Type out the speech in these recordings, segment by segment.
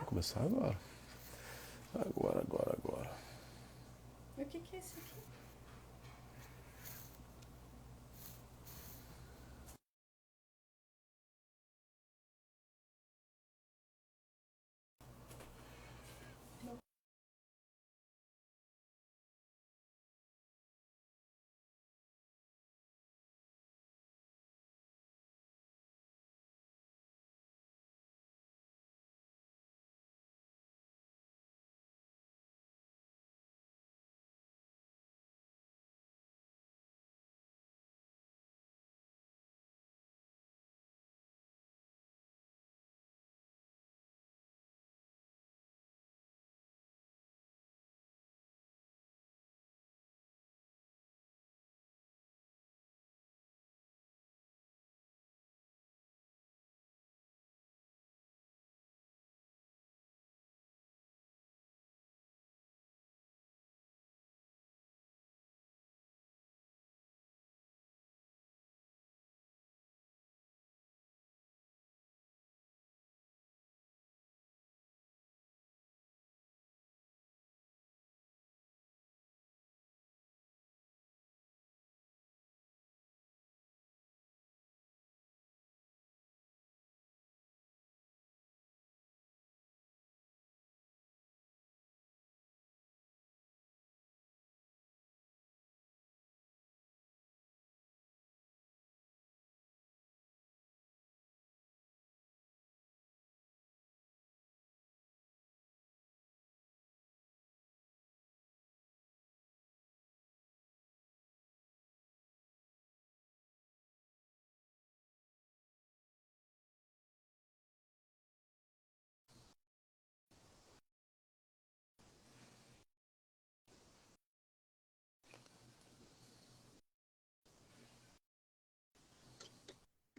Começar agora. Agora. O que é isso aqui?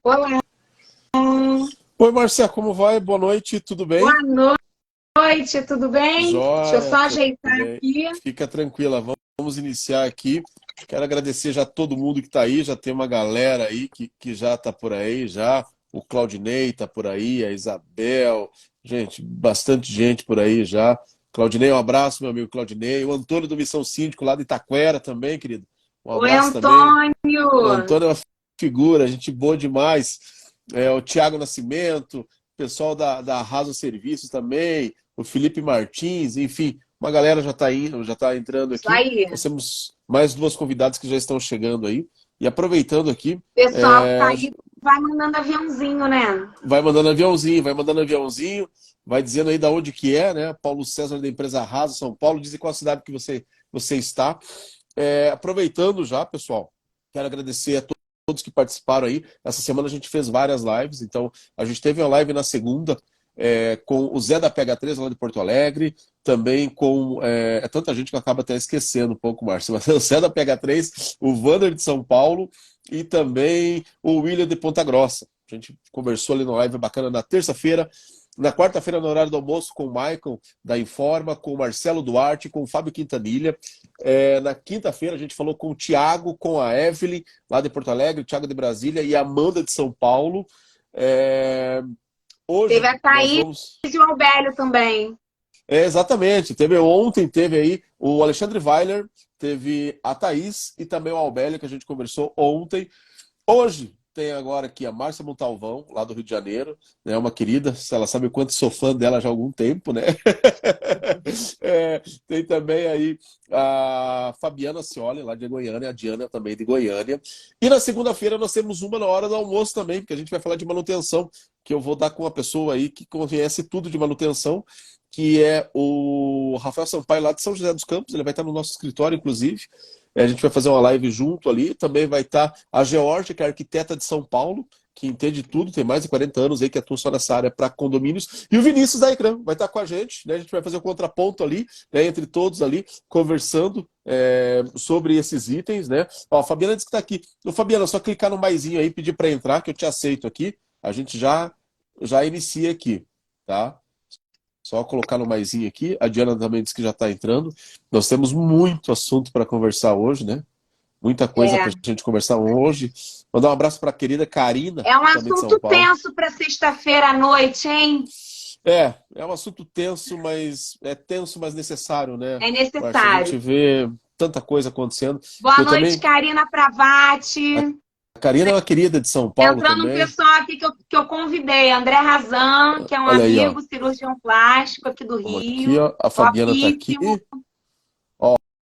Olá, Oi, Marcia, como vai? Boa noite, tudo bem? boa noite, tudo bem? Deixa eu Joia, só tudo ajeitar bem. aqui. Fica tranquila, vamos iniciar aqui. Quero agradecer já todo mundo que está aí, já tem uma galera aí que já está por aí, já. O Claudinei está por aí, a Isabel, gente, bastante gente por aí já. Claudinei, um abraço, meu amigo Claudinei. O Antônio do Missão Síndico, lá de Itaquera também, querido. Um Oi, abraço também. O Antônio. Antônio é uma figura, gente boa demais. O Tiago Nascimento, o pessoal da Arrasa Serviços também, o Felipe Martins, enfim, uma galera já está indo, já está entrando Isso aqui. aí. Nós temos mais duas convidadas que já estão chegando aí. E aproveitando aqui, Pessoal que tá aí vai mandando aviãozinho, né? vai mandando aviãozinho, vai dizendo aí da onde que é, né? Paulo César da empresa Arrasa São Paulo, diz em qual cidade que você está. Aproveitando já, pessoal, quero agradecer a todos que participaram aí. Essa semana a gente fez várias lives, então a gente teve uma live na segunda com o Zé da PH3 lá de Porto Alegre, também com. Tanta gente que acaba até esquecendo um pouco, Márcio, mas o Zé da PH3, o Vander de São Paulo e também o William de Ponta Grossa. A gente conversou ali no live bacana na terça-feira. Na quarta-feira, no horário do almoço, com o Michael da Informa, com o Marcelo Duarte, com o Fábio Quintanilha. Na quinta-feira, a gente falou com o Thiago, com a Evelyn, lá de Porto Alegre, o Thiago de Brasília e a Amanda de São Paulo. Teve Hoje a nós Thaís vamos. e o Albélio também. Exatamente. Ontem teve aí o Alexandre Weiler, teve a Thaís e também o Albélio, que a gente conversou ontem. Hoje tem agora aqui a Márcia Montalvão, lá do Rio de Janeiro, né, uma querida, ela sabe o quanto sou fã dela já há algum tempo, né? Tem também aí a Fabiana Cioli, lá de Goiânia, a Diana também de Goiânia. E na segunda-feira nós temos uma na hora do almoço também, porque a gente vai falar de manutenção, que eu vou dar com uma pessoa aí que conhece tudo de manutenção, que é o Rafael Sampaio, lá de São José dos Campos. Ele vai estar no nosso escritório, inclusive. A gente vai fazer uma live junto ali. Também vai estar a Georgia, que é arquiteta de São Paulo, que entende tudo, tem mais de 40 anos aí que atua só nessa área para condomínios. E o Vinícius da Ecrã vai estar com a gente, né? A gente vai fazer um contraponto ali, né, entre todos ali, conversando sobre esses itens, né? Ó, a Fabiana disse que está aqui. Ô, Fabiana, só clicar no maisinho aí, pedir para entrar, que eu te aceito aqui. A gente já inicia aqui, tá? Só colocar no maisinho aqui. A Diana também disse que já está entrando. Nós temos muito assunto para conversar hoje, né? Muita coisa para É. a gente conversar hoje. Mandar um abraço para a querida Karina, É um também de São assunto Paulo. tenso para sexta-feira à noite, hein? É um assunto tenso, mas necessário, né? É Eu acho que a gente necessário. vê tanta coisa acontecendo. Boa Eu noite, também, Karina Pravati. a Karina é uma querida de São Paulo Entrando um também. pessoal aqui que eu convidei. André Razan, que é um Olha aí, ó. amigo cirurgião plástico aqui do Vamos aqui, Rio. ó. A Fabiana tá aqui. Topíssimo. Ó,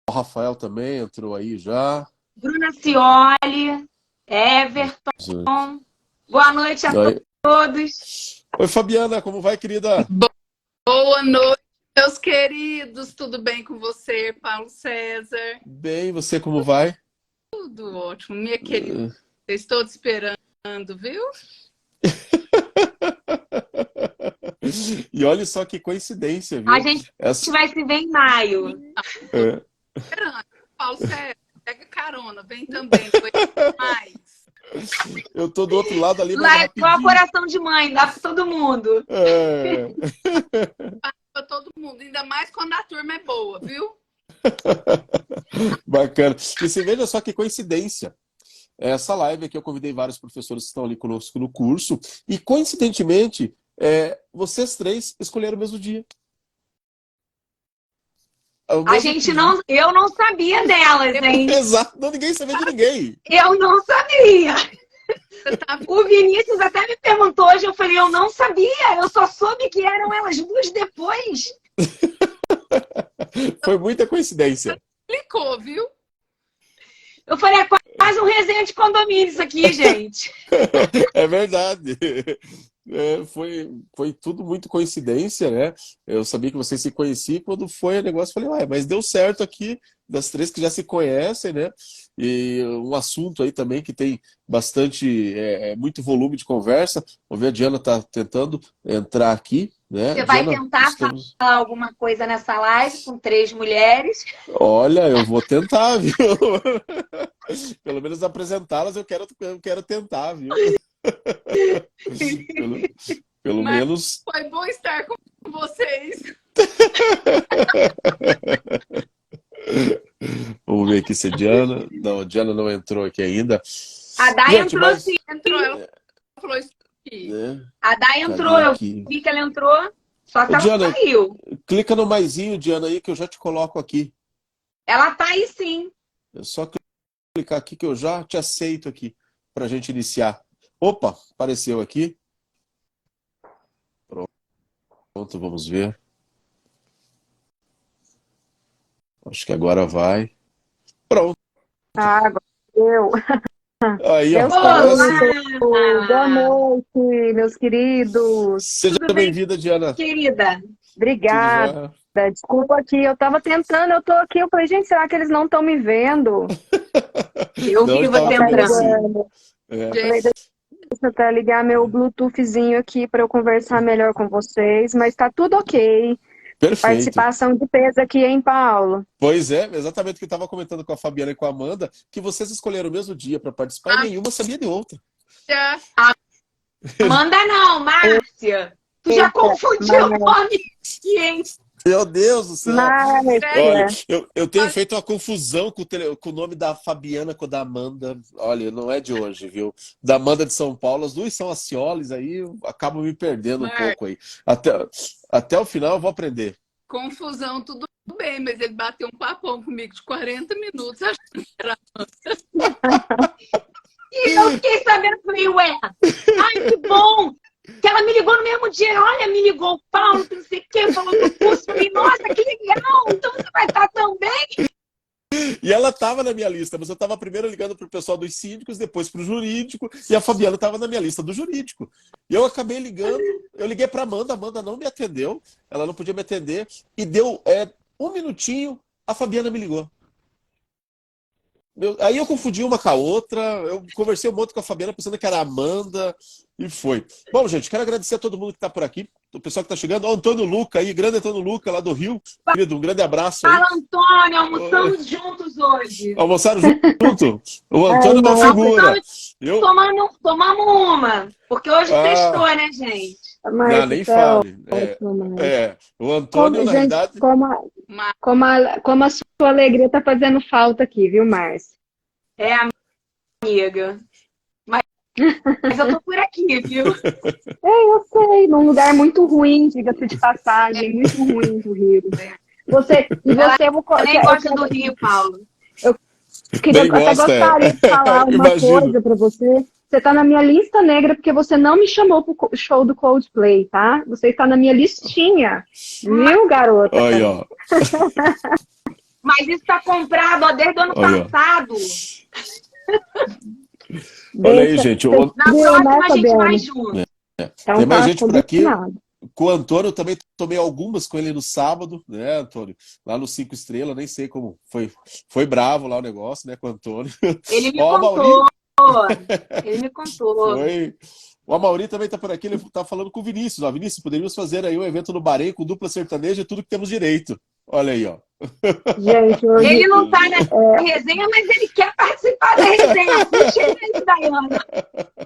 o Rafael também entrou aí já. Bruna Cioli. Everton. Boa noite a Aí. todos. Oi, Fabiana, como vai, querida? Boa noite, meus queridos. Tudo bem com você, Paulo César? Bem, você como vai? Tudo ótimo, minha querida. Estou te esperando, viu? E olha só que coincidência, A viu? gente Essa, vai se ver em maio. é, Esperando. Paulo César, pega carona, vem também. Mais. eu tô do outro lado ali, mas Lá é igual rapidinho. coração de mãe, dá pra todo mundo. É. Para todo mundo, ainda mais quando a turma é boa, viu? Bacana. E você veja só que coincidência. Essa live aqui eu convidei vários professores que estão ali conosco no curso e, coincidentemente, vocês três escolheram o mesmo dia. O A mesmo gente dia. eu não sabia delas, hein? Exato, não, ninguém sabia de ninguém. Eu não sabia. Você tá O Vinícius até me perguntou hoje, eu falei, eu não sabia, eu só soube que eram elas duas depois. Foi muita coincidência. explicou, viu? Eu falei, é quase um resenha de condomínio isso aqui, gente. É verdade. Foi tudo muito coincidência, né? Eu sabia que vocês se conheciam e quando foi o negócio, eu falei, ué, mas deu certo aqui, das três que já se conhecem, né? E um assunto aí também que tem bastante, muito volume de conversa. Vamos ver, a Diana está tentando entrar aqui, né? Você vai Diana, tentar estamos... falar alguma coisa nessa live com 3 mulheres. Olha, eu vou tentar, viu? Pelo menos apresentá-las eu quero tentar, viu? Pelo, pelo Mas menos. foi bom estar com vocês. Vamos ver aqui se a Diana. Não, a Diana não entrou aqui ainda. A Day Gente, entrou mas. sim. Entrou, ela falou isso aqui. Né, A Day entrou, cadê eu aqui? vi que ela entrou, só que Ô, ela Diana, saiu. clica no maisinho, Diana, aí que eu já te coloco aqui. Ela tá aí sim. É só clicar aqui que eu já te aceito aqui pra gente iniciar. Opa, apareceu aqui. Pronto, vamos ver. Acho que agora vai. Pronto. Ah, agora eu. Aí, ó, Eu agora sim. sou. Boa noite, meus queridos. Seja Tudo bem, bem-vinda, Diana. querida? Tudo Obrigada. já. Desculpa aqui, eu tava tentando, eu tô aqui. Eu falei, gente, será que eles não estão me vendo? Eu Não, vi ele você tava te vendo entrando. sim. É, Eu falei, deixa eu até ligar meu Bluetoothzinho aqui para eu conversar melhor com vocês, mas tá tudo ok. perfeito. Participação de peso aqui, hein, Paulo? Pois é, exatamente o que eu estava comentando com a Fabiana e com a Amanda, que vocês escolheram o mesmo dia para participar e nenhuma sabia de outra. Já. Amanda não, Márcia. Tu já Eita, confundiu o mas- nome aqui, hein? Meu Deus do céu! Olha, Márcia, eu tenho feito uma confusão com o nome da Fabiana com o da Amanda. Olha, não é de hoje, viu? Da Amanda de São Paulo, as duas são Acioles, aí eu acabo me perdendo um pouco aí. Até o final eu vou aprender. Confusão, tudo bem, mas ele bateu um papão comigo de 40 minutos. E eu fiquei sabendo, falei, ué, ai, que bom! Que ela me ligou no mesmo dia, olha, me ligou o Paulo, que não sei o quê, falou do curso, falei, nossa, que legal, então você vai estar também? E ela estava na minha lista, mas eu estava primeiro ligando para o pessoal dos síndicos, depois para o jurídico, e a Fabiana estava na minha lista do jurídico. E eu acabei ligando, eu liguei para a Amanda não me atendeu, ela não podia me atender, e deu um minutinho, a Fabiana me ligou. Aí eu confundi uma com a outra, eu conversei um monte com a Fabiana pensando que era a Amanda, e foi. Bom, gente, quero agradecer a todo mundo que está por aqui, o pessoal que está chegando, o Antônio Luca aí, grande Antônio Luca lá do Rio, querido, um grande abraço aí. Fala, Antônio, almoçamos juntos hoje. Almoçaram junto? O Antônio é uma figura. Tomamos uma, porque hoje sextou, né, gente? Não, nem fale. O Antônio, na realidade... Como a sua alegria tá fazendo falta aqui, viu, Márcia? É, amiga. Mas Mas eu tô por aqui, viu? Eu sei, num lugar muito ruim, diga-se de passagem, muito ruim do Rio. Eu nem gosto do Rio, Paulo. Nem Eu até gosta, gostaria de falar uma Imagino. coisa pra você. Você tá na minha lista negra porque você não me chamou pro show do Coldplay, tá? Você está na minha listinha, viu, garota? Aí, ó. Mas isso tá comprado ó, desde o ano Aí, ó. passado. Olha aí, gente. Na próxima a gente Fabiana? vai junto. Então Tem mais tá gente por aqui. combinado. Com o Antônio eu também tomei algumas com ele no sábado, né, Antônio? Lá no 5 Estrelas, nem sei como foi. Foi bravo lá o negócio, né, com o Antônio. Ele me Ó, contou. Ele me contou. Foi. O Amauri também tá por aqui, ele tá falando com o Vinícius. Ó, Vinícius, poderíamos fazer aí um evento no Bahrein com dupla sertaneja e tudo que temos direito. Olha aí, ó. Gente, hoje... Ele não tá na resenha, mas ele quer participar da resenha. Puxa ele, Dayana.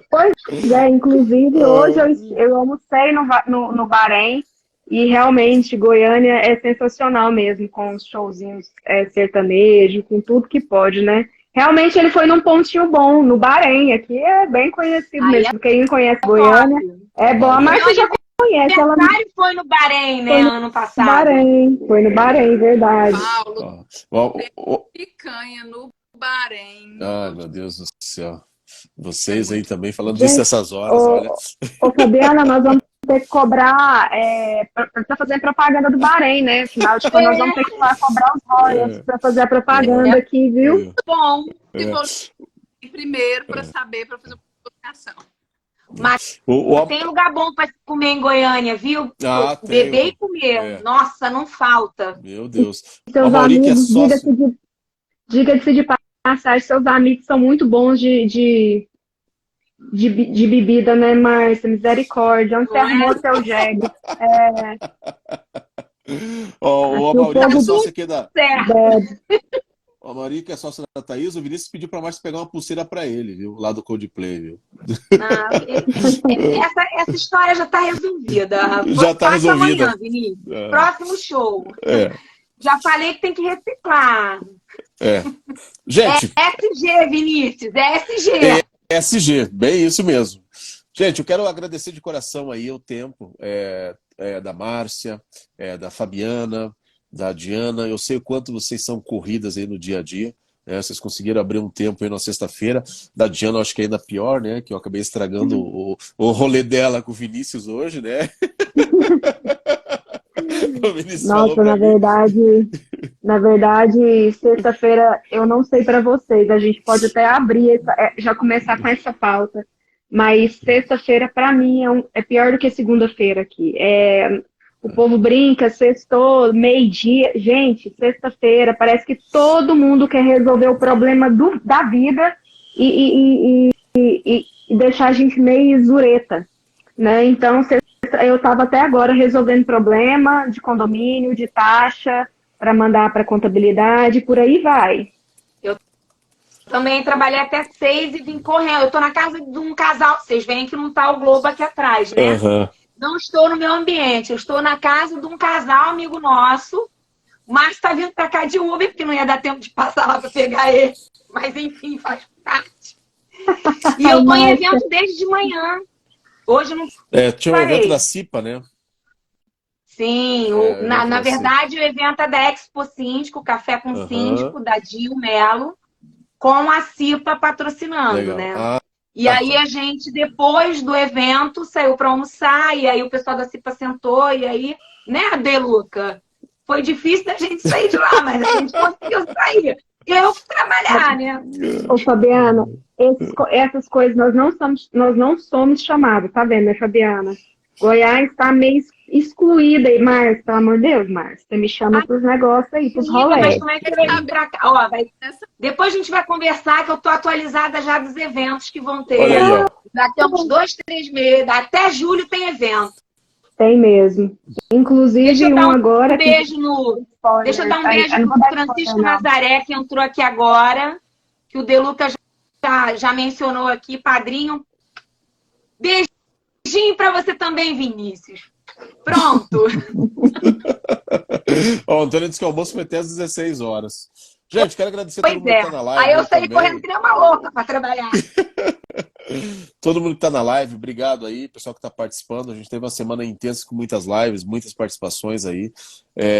Pois é, inclusive hoje eu almocei no Bahrein e realmente Goiânia é sensacional mesmo, com os showzinhos sertanejo, com tudo que pode, né? Realmente ele foi num pontinho bom, no Bahrein, aqui é bem conhecido mesmo. Quem conhece Goiânia é bom, a Márcia já conhece. Ela foi no Bahrein, né, ano passado. Foi no Bahrein, verdade. Paulo, picanha no Bahrein. Ai, meu Deus do céu. Vocês aí também falando disso essas horas, olha. Ô, Fabiana, nós vamos ter que cobrar para fazer propaganda do Bahrein, né? Afinal de contas, nós vamos ter que lá cobrar os royalties para fazer a propaganda aqui, viu? Bom. Primeiro para saber, para fazer uma publicação. Mas tem lugar bom para comer em Goiânia, viu? Beber e comer. Nossa, não falta. Meu Deus. Seus amigos, diga-se de passagem, seus amigos são muito bons de bebida, né, Márcia? Misericórdia. Onde você arrumou seu jegue? O Amauri, que é sócio aqui da... Certo. O Amauri, que é sócio da Thaís, o Vinícius pediu pra Márcia pegar uma pulseira pra ele, viu? Lá do Coldplay, viu? Essa história já tá resolvida. Já tá resolvida. Amanhã, Vinícius. Próximo show. É. Já falei que tem que reciclar. Gente... SG, Vinícius. SG. SG, bem isso mesmo. Gente, eu quero agradecer de coração aí o tempo da Márcia, da Fabiana, da Diana. Eu sei o quanto vocês são corridas aí no dia a dia. Né? Vocês conseguiram abrir um tempo aí na sexta-feira. Da Diana, eu acho que ainda pior, né? Que eu acabei estragando o rolê dela com o Vinícius hoje, né? Nossa, na verdade, sexta-feira, eu não sei para vocês, a gente pode até abrir, já começar com essa pauta, mas sexta-feira, para mim, é pior do que segunda-feira aqui. O povo brinca, sextou, meio-dia. Gente, sexta-feira, parece que todo mundo quer resolver o problema da vida e deixar a gente meio zureta, né? Então, eu estava até agora resolvendo problema de condomínio, de taxa, para mandar para contabilidade, por aí vai. Eu também trabalhei até 6 e vim correndo. Eu estou na casa de um casal. Vocês veem que não está o Globo aqui atrás, né? Uhum. Não estou no meu ambiente. Eu estou na casa de um casal amigo nosso. O Márcio está vindo para cá de Uber, porque não ia dar tempo de passar lá para pegar ele. Mas, enfim, faz parte. E eu estou em evento desde de manhã. Hoje não tinha um evento da CIPA, né? Sim, na verdade o evento é da Expo Síndico, Café com Síndico, da Dil Melo, com a CIPA patrocinando, né? E aí a gente, depois do evento, saiu para almoçar, e aí o pessoal da CIPA sentou, e aí, né, Deluca? Foi difícil da gente sair de lá, mas a gente conseguiu sair. E eu fui trabalhar, né? Ô, Fabiana, essas coisas nós não somos chamados, tá vendo, né, Fabiana? Goiás está meio excluída aí, Márcia, pelo amor de Deus, Márcia. Você me chama pros negócios aí, pros rolês. Mas como é que vai vir pra cá? Ó, depois a gente vai conversar, que eu tô atualizada já dos eventos que vão ter. Olha aí, ó. Daqui a uns 2, 3 meses. Até julho tem evento. Tem mesmo. Inclusive agora... Deixa eu dar um beijo no Francisco Nazaré, que entrou aqui agora, que o Deluca já mencionou aqui, padrinho. Beijinho pra você também, Vinícius. Pronto. O Antônio disse que o almoço foi até às 16 horas. Gente, quero agradecer a todo mundo que tá na live. Aí eu saí também. correndo que nem uma louca pra trabalhar. Todo mundo que está na live, obrigado aí, pessoal que está participando. A gente teve uma semana intensa com muitas lives, muitas participações aí,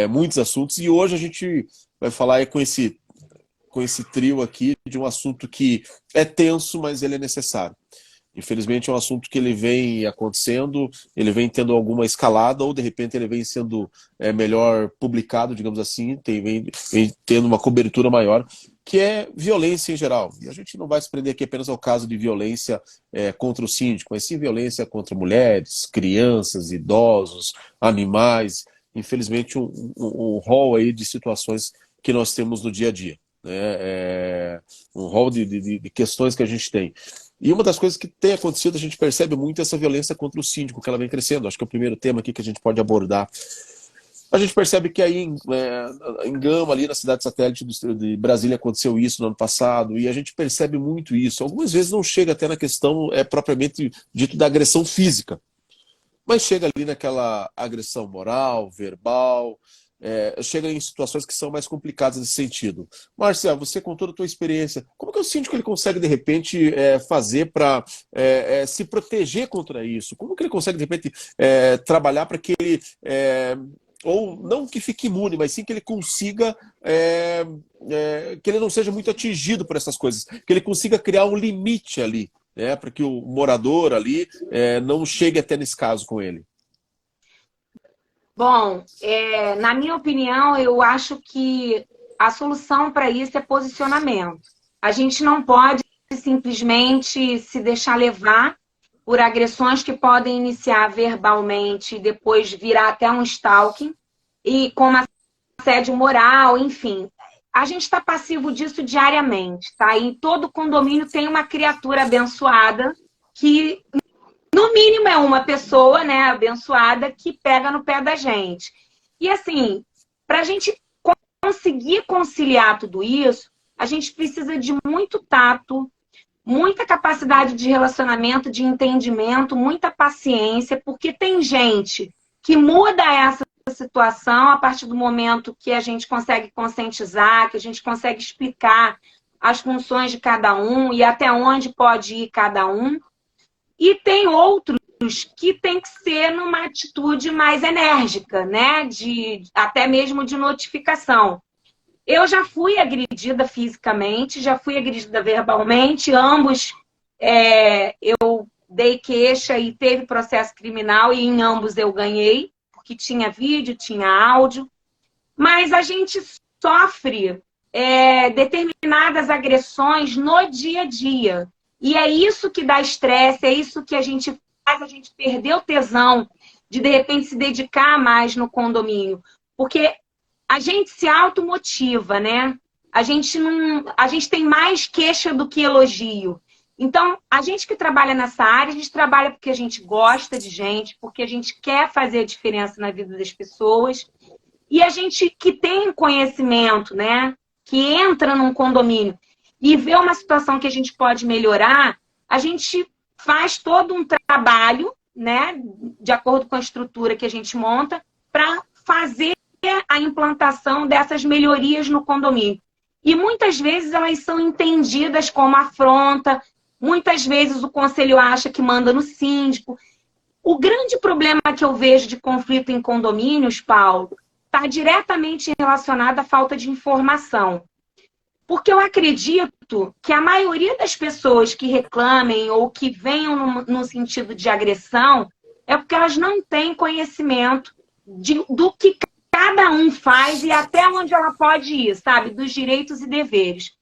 muitos assuntos. E hoje a gente vai falar aí com esse trio aqui de um assunto que é tenso, mas ele é necessário. Infelizmente é um assunto que ele vem acontecendo, ele vem tendo alguma escalada, ou de repente ele vem sendo melhor publicado, digamos assim, vem tendo uma cobertura maior, que é violência em geral. E a gente não vai se prender aqui apenas ao caso de violência contra o síndico, mas sim violência contra mulheres, crianças, idosos, animais. Infelizmente um rol aí de situações que nós temos no dia a dia. Um rol de questões que a gente tem. E uma das coisas que tem acontecido, a gente percebe muito essa violência contra o síndico, que ela vem crescendo. Acho que é o primeiro tema aqui que a gente pode abordar. A gente percebe que aí em Gama, ali na cidade satélite de Brasília, aconteceu isso no ano passado, e a gente percebe muito isso. Algumas vezes não chega até na questão propriamente dito da agressão física, mas chega ali naquela agressão moral, verbal, chega em situações que são mais complicadas nesse sentido. Márcia, você com toda a tua experiência, como que o síndico ele consegue, de repente, fazer para se proteger contra isso? Como que ele consegue, de repente, trabalhar para que ele, ou não que fique imune, mas sim que ele consiga, que ele não seja muito atingido por essas coisas, que ele consiga criar um limite ali, para que o morador ali não chegue até nesse caso com ele? Bom, na minha opinião, eu acho que a solução para isso é posicionamento. A gente não pode simplesmente se deixar levar por agressões que podem iniciar verbalmente e depois virar até um stalking, e como assédio moral, enfim. A gente está passivo disso diariamente, tá? E todo condomínio tem uma criatura abençoada que, no mínimo, é uma pessoa, né, abençoada que pega no pé da gente. E assim, para a gente conseguir conciliar tudo isso, a gente precisa de muito tato, muita capacidade de relacionamento, de entendimento, muita paciência, porque tem gente que muda essa situação a partir do momento que a gente consegue conscientizar, que a gente consegue explicar as funções de cada um e até onde pode ir cada um. E tem outros que tem que ser numa atitude mais enérgica, né? Até mesmo de notificação. Eu já fui agredida fisicamente, já fui agredida verbalmente, ambos eu dei queixa e teve processo criminal, e em ambos eu ganhei, porque tinha vídeo, tinha áudio. Mas a gente sofre determinadas agressões no dia a dia. E é isso que dá estresse, é isso que a gente faz a gente perder o tesão de repente, se dedicar mais no condomínio. Porque a gente se automotiva, né? A gente tem mais queixa do que elogio. Então, a gente que trabalha nessa área, a gente trabalha porque a gente gosta de gente, porque a gente quer fazer a diferença na vida das pessoas. E a gente que tem conhecimento, né? Que entra num condomínio e vê uma situação que a gente pode melhorar, a gente faz todo um trabalho, né? De acordo com a estrutura que a gente monta, para fazer a implantação dessas melhorias no condomínio. E muitas vezes elas são entendidas como afronta, muitas vezes o conselho acha que manda no síndico. O grande problema que eu vejo de conflito em condomínios, Paulo, está diretamente relacionado à falta de informação. Porque eu acredito que a maioria das pessoas que reclamem ou que venham no sentido de agressão é porque elas não têm conhecimento do que cada um faz e até onde ela pode ir, sabe? Dos direitos e deveres.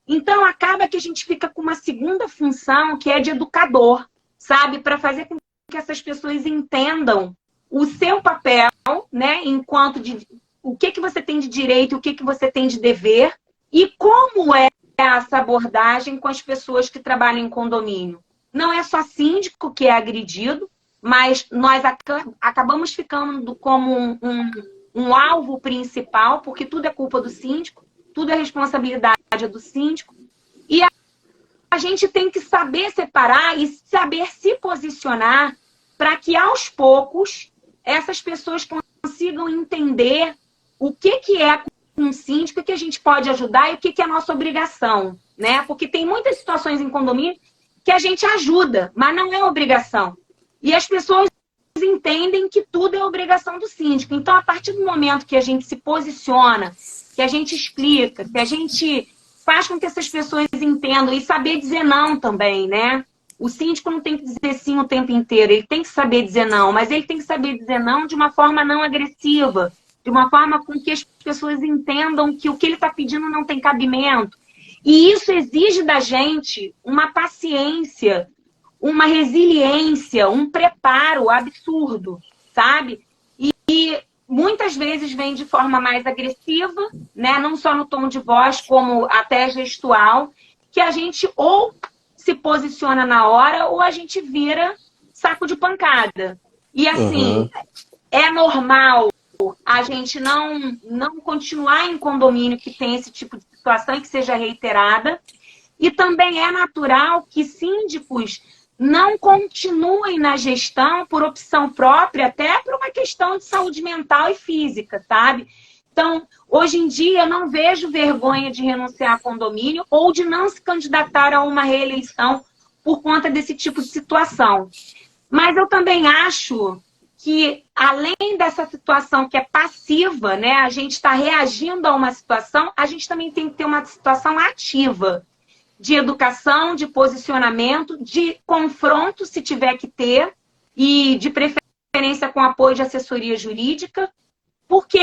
Então, acaba que a gente fica com uma segunda função, que é de educador, sabe? Para fazer com que essas pessoas entendam o seu papel, né? Enquanto o que você tem de direito, o que você tem de dever e como é essa abordagem com as pessoas que trabalham em condomínio. Não é só síndico que é agredido, mas nós acabamos ficando como um alvo principal, porque tudo é culpa do síndico, tudo é responsabilidade do síndico. E a gente tem que saber separar e saber se posicionar para que, aos poucos, essas pessoas consigam entender o que é um síndico, o que a gente pode ajudar e o que é a nossa obrigação, né? Porque tem muitas situações em condomínio que a gente ajuda, mas não é obrigação. E as pessoas entendem que tudo é obrigação do síndico. Então, a partir do momento que a gente se posiciona, que a gente explica, que a gente faz com que essas pessoas entendam e saber dizer não também, né? O síndico não tem que dizer sim o tempo inteiro, ele tem que saber dizer não, mas ele tem que saber dizer não de uma forma não agressiva, de uma forma com que as pessoas entendam que o que ele está pedindo não tem cabimento. E isso exige da gente uma paciência, uma resiliência, um preparo absurdo, sabe? E muitas vezes vem de forma mais agressiva, né? Não só no tom de voz, como até gestual, que a gente ou se posiciona na hora ou a gente vira saco de pancada. E assim, é normal a gente não continuar em condomínio que tem esse tipo de situação e que seja reiterada. E também é natural que síndicos não continuem na gestão por opção própria, até por uma questão de saúde mental e física, sabe? Então, hoje em dia, eu não vejo vergonha de renunciar a condomínio ou de não se candidatar a uma reeleição por conta desse tipo de situação. Mas eu também acho que, além dessa situação que é passiva, né, a gente está reagindo a uma situação, a gente também tem que ter uma situação ativa, de educação, de posicionamento, de confronto, se tiver que ter, e de preferência com apoio de assessoria jurídica, porque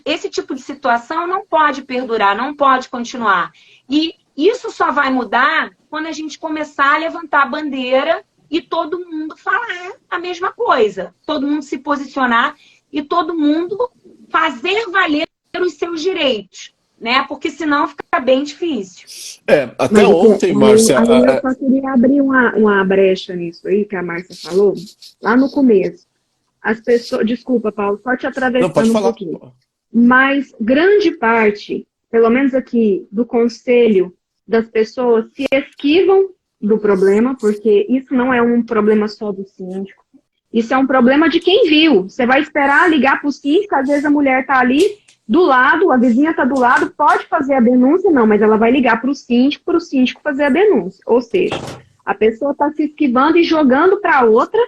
esse tipo de situação não pode perdurar, não pode continuar. E isso só vai mudar quando a gente começar a levantar a bandeira e todo mundo falar a mesma coisa. Todo mundo se posicionar e todo mundo fazer valer os seus direitos, né? Porque senão fica bem difícil. Até ontem, Márcia... Eu só queria abrir uma brecha nisso aí que a Márcia falou, lá no começo. As pessoas... Desculpa, Paulo, só te atravessando um pouquinho. Mas grande parte, pelo menos aqui, do conselho das pessoas se esquivam do problema, porque isso não é um problema só do síndico. Isso é um problema de quem viu. Você vai esperar ligar para o síndico, às vezes a mulher está ali do lado, a vizinha está do lado, pode fazer a denúncia, não, mas ela vai ligar para o síndico fazer a denúncia. Ou seja, a pessoa está se esquivando e jogando para outra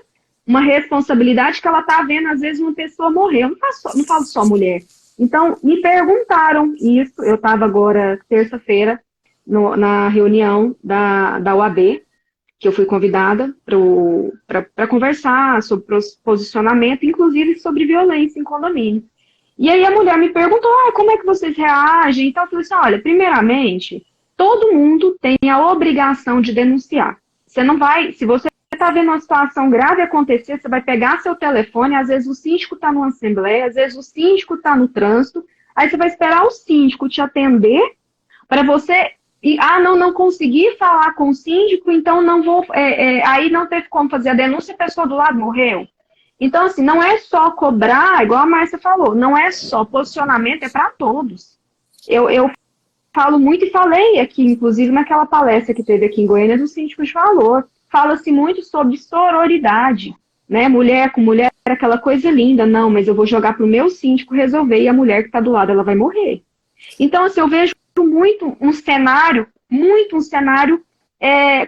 uma responsabilidade que ela está vendo, às vezes, uma pessoa morrer. Eu não falo só mulher. Então, me perguntaram isso, eu estava agora, terça-feira, na reunião da OAB, que eu fui convidada para conversar sobre posicionamento, inclusive sobre violência em condomínio. E aí a mulher me perguntou, como é que vocês reagem? Então eu falei assim, olha, primeiramente, todo mundo tem a obrigação de denunciar. Você não vai, se você está vendo uma situação grave acontecer, você vai pegar seu telefone, às vezes o síndico está numa assembleia, às vezes o síndico está no trânsito, aí você vai esperar o síndico te atender para você... não consegui falar com o síndico, então não vou... aí não teve como fazer a denúncia, a pessoa do lado morreu. Então, assim, não é só cobrar, igual a Márcia falou, não é só posicionamento, é para todos. Eu falo muito e falei aqui, inclusive naquela palestra que teve aqui em Goiânia do síndico de valor, fala-se muito sobre sororidade, né? Mulher com mulher, aquela coisa linda, não, mas eu vou jogar pro meu síndico resolver e a mulher que está do lado, ela vai morrer. Então, assim, eu vejo muito um cenário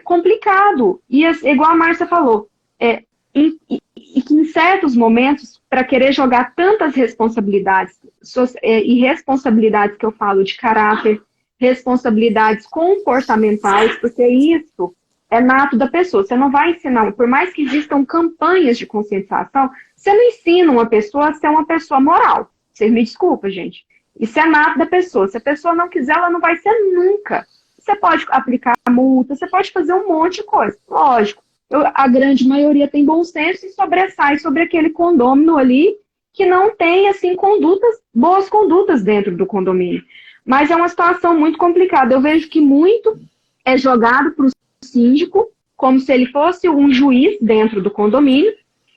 complicado. E igual a Márcia falou, e que em certos momentos, para querer jogar tantas responsabilidades, e responsabilidades que eu falo de caráter, responsabilidades comportamentais, porque isso é nato da pessoa. Você não vai ensinar, por mais que existam campanhas de conscientização, você não ensina uma pessoa a ser uma pessoa moral. Vocês me desculpem, gente. Isso é nato da pessoa. Se a pessoa não quiser, ela não vai ser nunca. Você pode aplicar multa, você pode fazer um monte de coisa. Lógico, a grande maioria tem bom senso e sobressai sobre aquele condômino ali que não tem, assim, boas condutas dentro do condomínio. Mas é uma situação muito complicada. Eu vejo que muito é jogado para o síndico, como se ele fosse um juiz dentro do condomínio,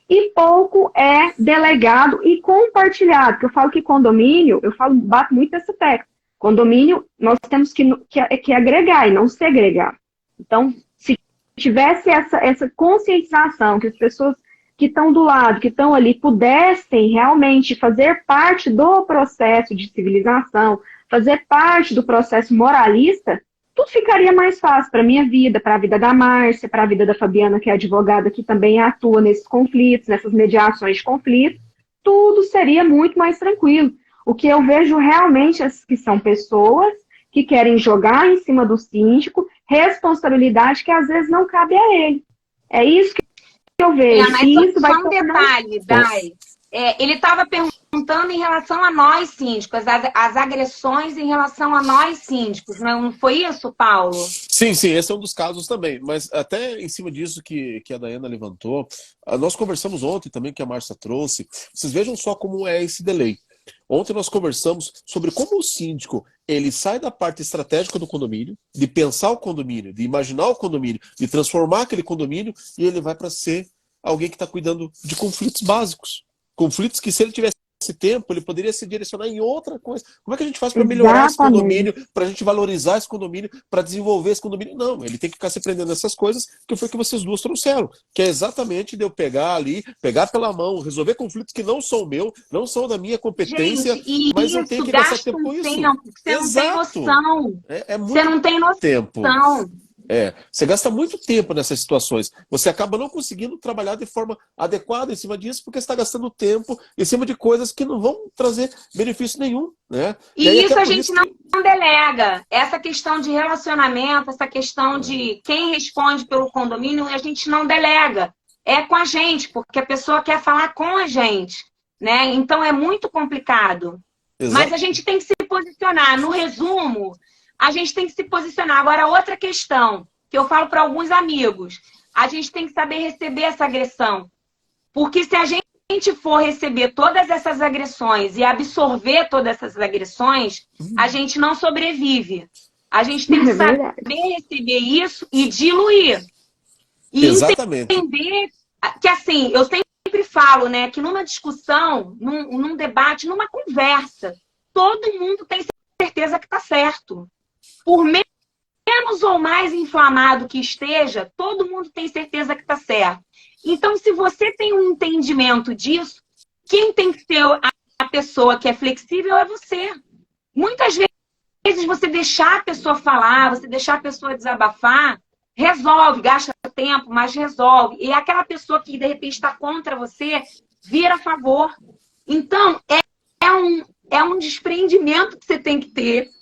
e pouco é delegado e compartilhado. Porque eu falo que condomínio, bato muito nessa tecla. Condomínio, nós temos que agregar e não segregar. Então, se tivesse essa conscientização, que as pessoas que estão do lado, que estão ali, pudessem realmente fazer parte do processo de civilização, fazer parte do processo moralista, tudo ficaria mais fácil para a minha vida, para a vida da Márcia, para a vida da Fabiana, que é advogada, que também atua nesses conflitos, nessas mediações de conflitos. Tudo seria muito mais tranquilo. O que eu vejo realmente é que são pessoas que querem jogar em cima do síndico responsabilidade que às vezes não cabe a ele. É isso que eu vejo. Mas E isso vai só um detalhe, Dai. Ele estava perguntando em relação a nós síndicos, as agressões em relação a nós síndicos. Não foi isso, Paulo? Sim, esse é um dos casos também. Mas até em cima disso que a Dayana levantou, nós conversamos ontem também, que a Márcia trouxe. Vocês vejam só como é esse delay. Ontem nós conversamos sobre como o síndico ele sai da parte estratégica do condomínio, de pensar o condomínio, de imaginar o condomínio, de transformar aquele condomínio, e ele vai para ser alguém que está cuidando de conflitos básicos. Conflitos que, se ele tivesse tempo, ele poderia se direcionar em outra coisa. Como é que a gente faz para melhorar esse condomínio, para a gente valorizar esse condomínio, para desenvolver esse condomínio? Não, ele tem que ficar se prendendo nessas coisas, que foi o que vocês duas trouxeram, que é exatamente de eu pegar ali, pegar pela mão, resolver conflitos que não são meu, não são da minha competência, gente, mas eu tenho que gastar tempo com isso. Você não tem noção. Muito você não tem noção. Tempo. Você gasta muito tempo nessas situações. Você acaba não conseguindo trabalhar de forma adequada em cima disso, porque você está gastando tempo em cima de coisas que não vão trazer benefício nenhum, né? E isso a gente não delega. Essa questão de relacionamento, essa questão de quem responde pelo condomínio, a gente não delega. É com a gente, porque a pessoa quer falar com a gente, né? Então é muito complicado. Exato. Mas a gente tem que se posicionar. No resumo, a gente tem que se posicionar. Agora, outra questão que eu falo para alguns amigos, a gente tem que saber receber essa agressão. Porque se a gente for receber todas essas agressões e absorver todas essas agressões, a gente não sobrevive. A gente tem que saber receber isso e diluir. E entender que, assim, eu sempre falo, né, que numa discussão, num debate, numa conversa, todo mundo tem certeza que está certo. Por menos ou mais inflamado que esteja, todo mundo tem certeza que está certo. Então, se você tem um entendimento disso, quem tem que ser a pessoa que é flexível é você. Muitas vezes você deixar a pessoa falar, você deixar a pessoa desabafar, resolve, gasta tempo, mas resolve. E aquela pessoa que de repente está contra você, vira a favor. Então, é um desprendimento que você tem que ter.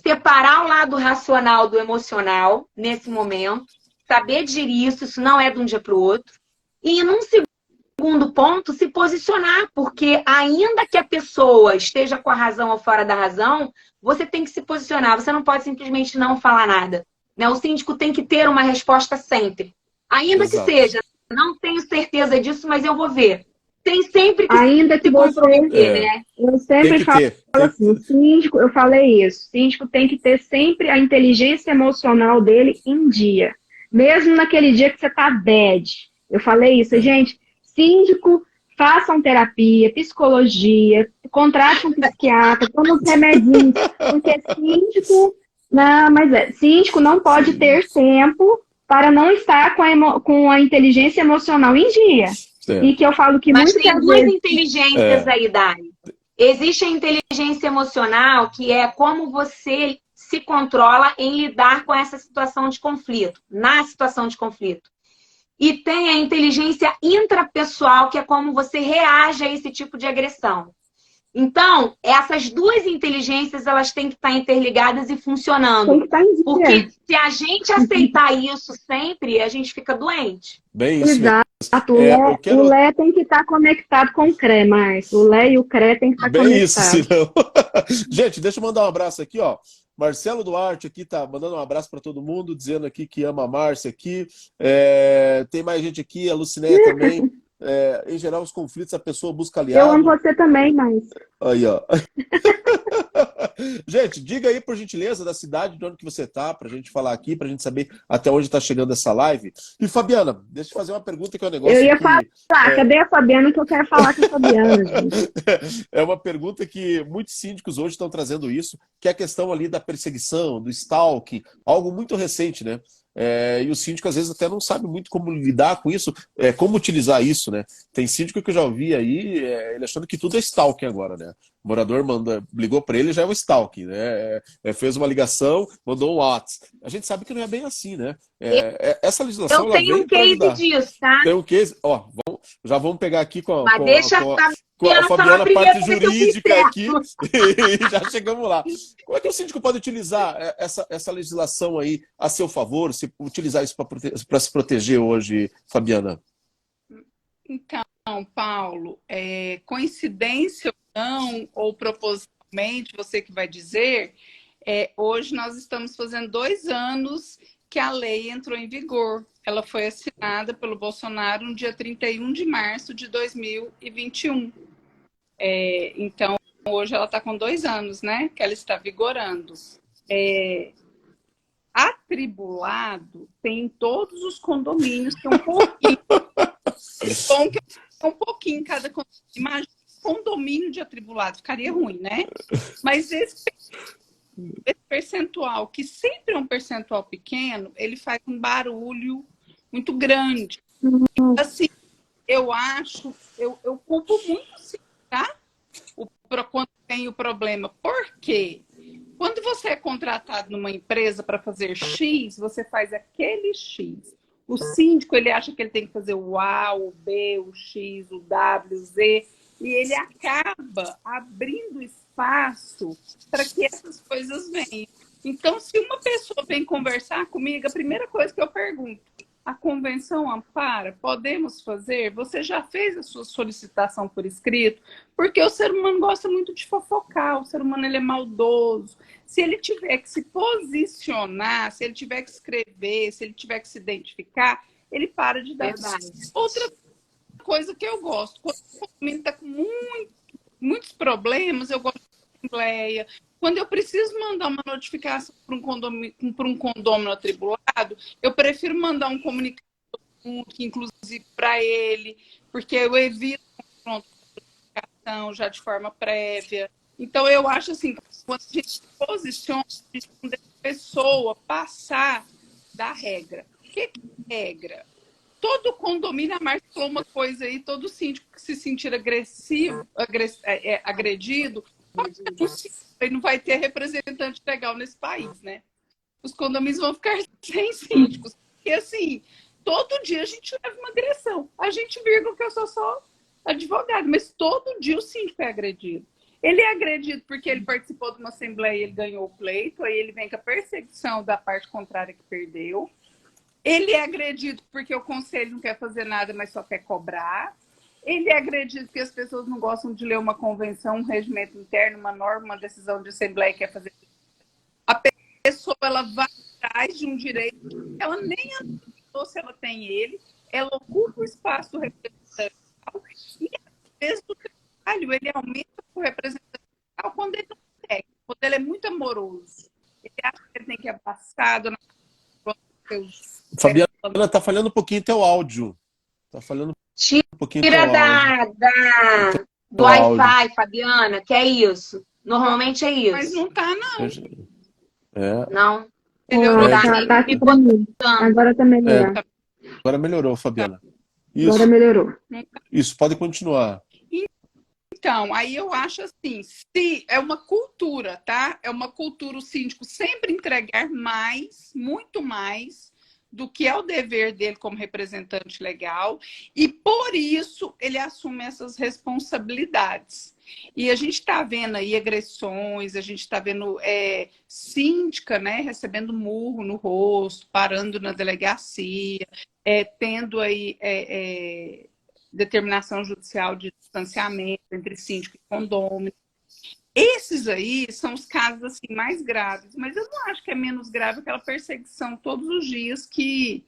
Separar o lado racional do emocional nesse momento, saber digerir isso não é de um dia para o outro. E num segundo ponto, se posicionar, porque ainda que a pessoa esteja com a razão ou fora da razão, você tem que se posicionar, você não pode simplesmente não falar nada. Né? O síndico tem que ter uma resposta sempre. Ainda Exato. Que seja, não tenho certeza disso, mas eu vou ver. Tem sempre que ainda que você né? Eu sempre falo assim, o síndico, eu falei isso, o síndico tem que ter sempre a inteligência emocional dele em dia. Mesmo naquele dia que você tá bad. Eu falei isso, gente, síndico, façam terapia, psicologia, contrate um psiquiatra, tome uns remedinhos, porque síndico não pode ter tempo para não estar com a inteligência emocional em dia. E que eu falo que mas tem duas inteligências aí, Dani. Existe a inteligência emocional, que é como você se controla em lidar com essa situação de conflito, na situação de conflito. E tem a inteligência intrapessoal, que é como você reage a esse tipo de agressão. Então, essas duas inteligências, elas têm que estar interligadas e funcionando. Porque se a gente aceitar isso sempre, a gente fica doente. Bem isso. Exato. O Lé tem que estar conectado com o CRE, Márcio. O Lé e o CRE tem que estar conectados. Bem isso, senão... Gente, deixa eu mandar um abraço aqui, ó. Marcelo Duarte aqui tá mandando um abraço para todo mundo, dizendo aqui que ama a Márcia aqui. Tem mais gente aqui, a Lucinéia também. Em geral, os conflitos, a pessoa busca aliado. Eu amo você também, Márcia. Aí, ó. Gente, diga aí, por gentileza, da cidade de onde que você tá, pra gente falar aqui, pra gente saber até onde tá chegando essa live. E, Fabiana, deixa eu fazer uma pergunta que é um negócio Eu ia falar, cadê a Fabiana que eu quero falar com a Fabiana, gente? É uma pergunta que muitos síndicos hoje estão trazendo isso, que é a questão ali da perseguição, do stalking, algo muito recente, né? e o síndico às vezes até não sabe muito como lidar com isso, como utilizar isso, né? Tem síndico que eu já ouvi aí, ele achando que tudo é stalking agora, né? O morador ligou para ele, já é um stalking, né? Fez uma ligação, mandou um WhatsApp. A gente sabe que não é bem assim, né? Essa legislação Eu ela tenho um veio para case ajudar. disso, tá? Tem um case, ó, já vamos pegar aqui Mas deixa a com a Fabiana falar Fabiana, a primeiro parte pra ver se eu fiz jurídica aqui, certo. e já chegamos lá. Como é que o síndico pode utilizar essa legislação aí a seu favor, se utilizar isso para se proteger hoje, Fabiana? Então, Paulo, coincidência ou não, ou propositalmente, você que vai dizer, hoje nós estamos fazendo 2 anos que a lei entrou em vigor. Ela foi assinada pelo Bolsonaro no dia 31 de março de 2021. Então, hoje ela está com 2 anos, né? Que ela está vigorando. Atribulado tem em todos os condomínios, tem um pouquinho. Bom que é um pouquinho cada condomínio. Imagina condomínio de atribulado, ficaria ruim, né? Mas esse percentual, que sempre é um percentual pequeno, ele faz um barulho muito grande. Assim, eu acho, eu culpo muito, sim, tá? Quando tem o problema. Por quê? Quando você é contratado numa empresa para fazer X, você faz aquele X. O síndico, ele acha que ele tem que fazer o A, o B, o X, o W, o Z, e ele acaba abrindo espaço para que essas coisas venham. Então, se uma pessoa vem conversar comigo, a primeira coisa que eu pergunto, a convenção ampara? Podemos fazer? Você já fez a sua solicitação por escrito? Porque o ser humano gosta muito de fofocar, o ser humano ele é maldoso. Se ele tiver que se posicionar, se ele tiver que escrever, se ele tiver que se identificar, ele para de dar. Verdade. Outra coisa que eu gosto, quando o condomínio está com muitos problemas, eu gosto de assembleia. Quando eu preciso mandar uma notificação para um condomínio atribulado, eu prefiro mandar um comunicado, inclusive para ele, porque eu evito notificação já de forma prévia. Então, eu acho assim, quando a gente se posiciona, a gente não deixa a pessoa passar da regra. O que é regra? Todo condomínio, a Marcia falou uma coisa aí, todo síndico que se sentir agredido, ele não vai ter representante legal nesse país, né? Os condomínios vão ficar sem síndicos. E assim, todo dia a gente leva uma agressão. A gente, vírgula, que eu sou só advogado, mas todo dia o síndico é agredido. Ele é agredido porque ele participou de uma assembleia e ele ganhou o pleito, aí ele vem com a perseguição da parte contrária que perdeu. Ele é agredido porque o conselho não quer fazer nada, mas só quer cobrar. Ele é agredido porque as pessoas não gostam de ler uma convenção, um regimento interno, uma norma, uma decisão de assembleia que quer fazer. A pessoa ela vai atrás de um direito que ela nem analisou se ela tem ele, ela ocupa o espaço do representante e às vezes o trabalho ele aumenta o representante quando ele não é, quando ele é muito amoroso. Ele acha que ele tem que ir abraçado na Fabiana, tá falhando um pouquinho teu áudio. Tá falhando um pouquinho teu Tira áudio. do Wi-Fi, Fabiana, que é isso. Normalmente é isso. Mas não tá, não. Não. Tá aqui pra mim. Agora tá melhorando. Agora melhorou, Fabiana. Isso. Agora melhorou. Isso, pode continuar. Então, aí eu acho assim, se é uma cultura, tá? É uma cultura o síndico sempre entregar mais, muito mais, do que é o dever dele como representante legal, e por isso ele assume essas responsabilidades. E a gente está vendo aí agressões, a gente está vendo síndica, né, recebendo murro no rosto, parando na delegacia, tendo aí determinação judicial de distanciamento entre síndico e condômino. Esses aí são os casos assim, mais graves, mas eu não acho que é menos grave aquela perseguição todos os dias que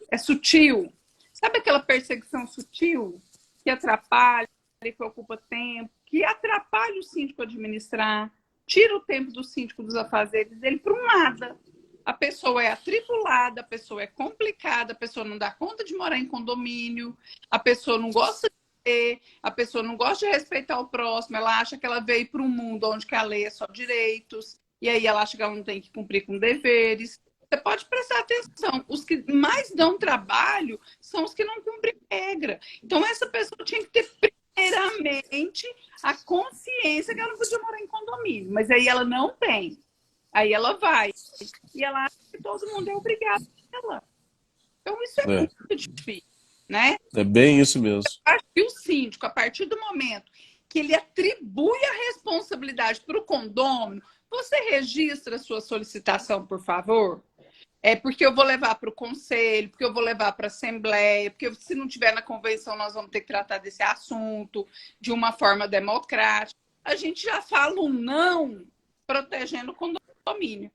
é sutil. Sabe aquela perseguição sutil que atrapalha, que ocupa tempo, que atrapalha o síndico a administrar, tira o tempo do síndico dos afazeres dele para um nada. A pessoa é atribulada, a pessoa é complicada, a pessoa não dá conta de morar em condomínio, a pessoa não gosta de ter, a pessoa não gosta de respeitar o próximo, ela acha que ela veio para um mundo onde que a lei é só direitos, e aí ela acha que ela não tem que cumprir com deveres. você pode prestar atenção, os que mais dão trabalho são os que não cumprem regra. Então, essa pessoa tinha que ter, primeiramente, a consciência que ela não podia morar em condomínio. Mas aí ela não tem. Aí ela vai. E ela acha que todo mundo é obrigado a ela. Então, isso é muito difícil, né? É bem isso mesmo. E o síndico, a partir do momento que ele atribui a responsabilidade para o condômino, você registra a sua solicitação, por favor? É porque eu vou levar para o conselho, porque eu vou levar para a assembleia, porque se não tiver na convenção, nós vamos ter que tratar desse assunto de uma forma democrática. A gente já fala um não protegendo o condomínio.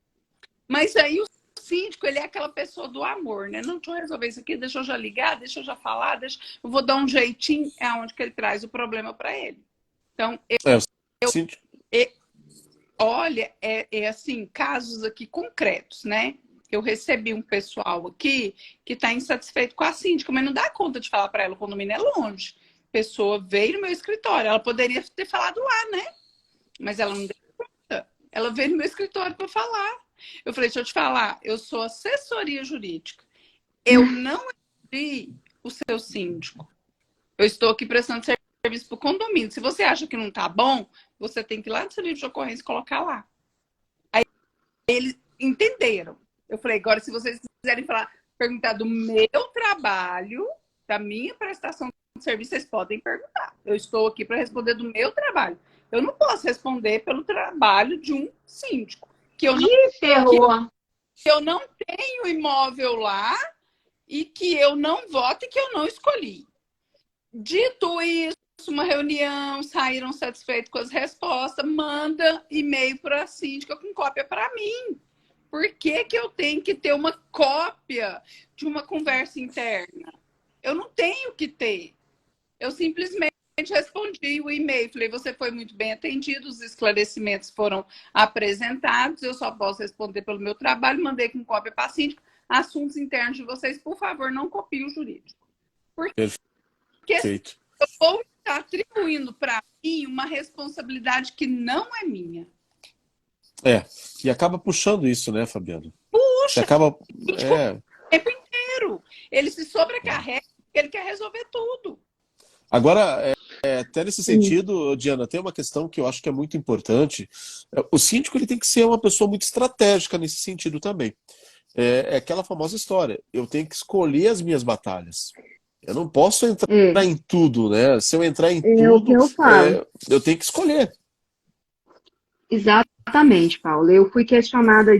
Mas aí o síndico, ele é aquela pessoa do amor, né? Não, deixa eu resolver isso aqui, deixa eu já ligar, deixa eu já falar, eu vou dar um jeitinho, é onde que ele traz o problema para ele. Então, olha, assim, casos aqui concretos, né? Eu recebi um pessoal aqui que está insatisfeito com a síndica, mas não dá conta de falar para ela, o condomínio é longe. A pessoa veio no meu escritório, ela poderia ter falado lá, né? Mas ela não deu conta. Ela veio no meu escritório para falar. Eu falei, deixa eu te falar, eu sou assessoria jurídica. Eu não vi o seu síndico. Eu estou aqui prestando serviço para o condomínio. Se você acha que não está bom, você tem que ir lá no seu livro de ocorrência e colocar lá. Aí eles entenderam. Eu falei, agora se vocês quiserem perguntar do meu trabalho, da minha prestação de serviço, vocês podem perguntar. Eu estou aqui para responder do meu trabalho. Eu não posso responder pelo trabalho de um síndico. Que eu não tenho imóvel lá e que eu não voto e que eu não escolhi. Dito isso, uma reunião, saíram satisfeitos com as respostas, manda e-mail para a síndica com cópia para mim. Por que que eu tenho que ter uma cópia de uma conversa interna? Eu não tenho que ter. Eu simplesmente respondi o e-mail. Falei, você foi muito bem atendido, os esclarecimentos foram apresentados, eu só posso responder pelo meu trabalho, mandei com cópia para a síndica. Assuntos internos de vocês, por favor, não copiem o jurídico. Porque eu vou estar atribuindo para mim uma responsabilidade que não é minha. E acaba puxando isso, né, Fabiana? Puxa! Você acaba... O tempo inteiro. Ele se sobrecarrega, ele quer resolver tudo. Agora, até nesse sentido, Diana, tem uma questão que eu acho que é muito importante. O síndico ele tem que ser uma pessoa muito estratégica nesse sentido também. É aquela famosa história. Eu tenho que escolher as minhas batalhas. Eu não posso entrar em tudo, né? Se eu entrar em tudo, eu tenho que escolher. Exatamente, Paulo. Eu fui questionada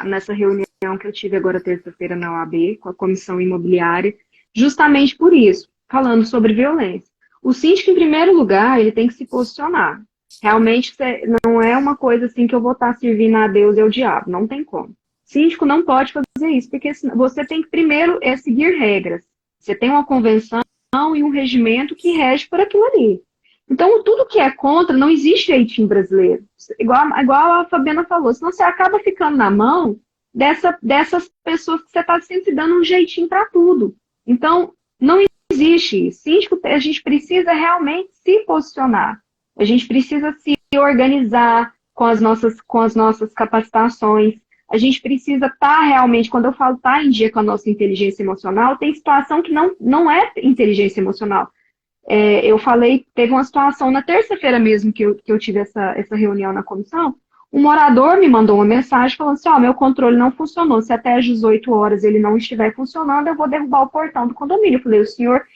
nessa reunião que eu tive agora terça-feira na OAB, com a comissão imobiliária, justamente por isso, falando sobre violência. O síndico, em primeiro lugar, ele tem que se posicionar. Realmente não é uma coisa assim que eu vou estar servindo a Deus e ao diabo, não tem como. Síndico não pode fazer isso, porque você tem que primeiro seguir regras. Você tem uma convenção e um regimento que rege por aquilo ali. Então, tudo que é contra, não existe jeitinho brasileiro. Igual a Fabiana falou, senão você acaba ficando na mão dessas pessoas que você está sempre dando um jeitinho para tudo. Então, não existe isso. Síndico, a gente precisa realmente se posicionar. A gente precisa se organizar com as nossas capacitações. A gente precisa estar realmente, quando eu falo estar em dia com a nossa inteligência emocional, tem situação que não é inteligência emocional. Eu falei, teve uma situação na terça-feira mesmo que eu tive essa reunião na comissão, um morador me mandou uma mensagem falando assim, meu controle não funcionou, se até às 18 horas ele não estiver funcionando, eu vou derrubar o portão do condomínio. Eu falei, o senhor,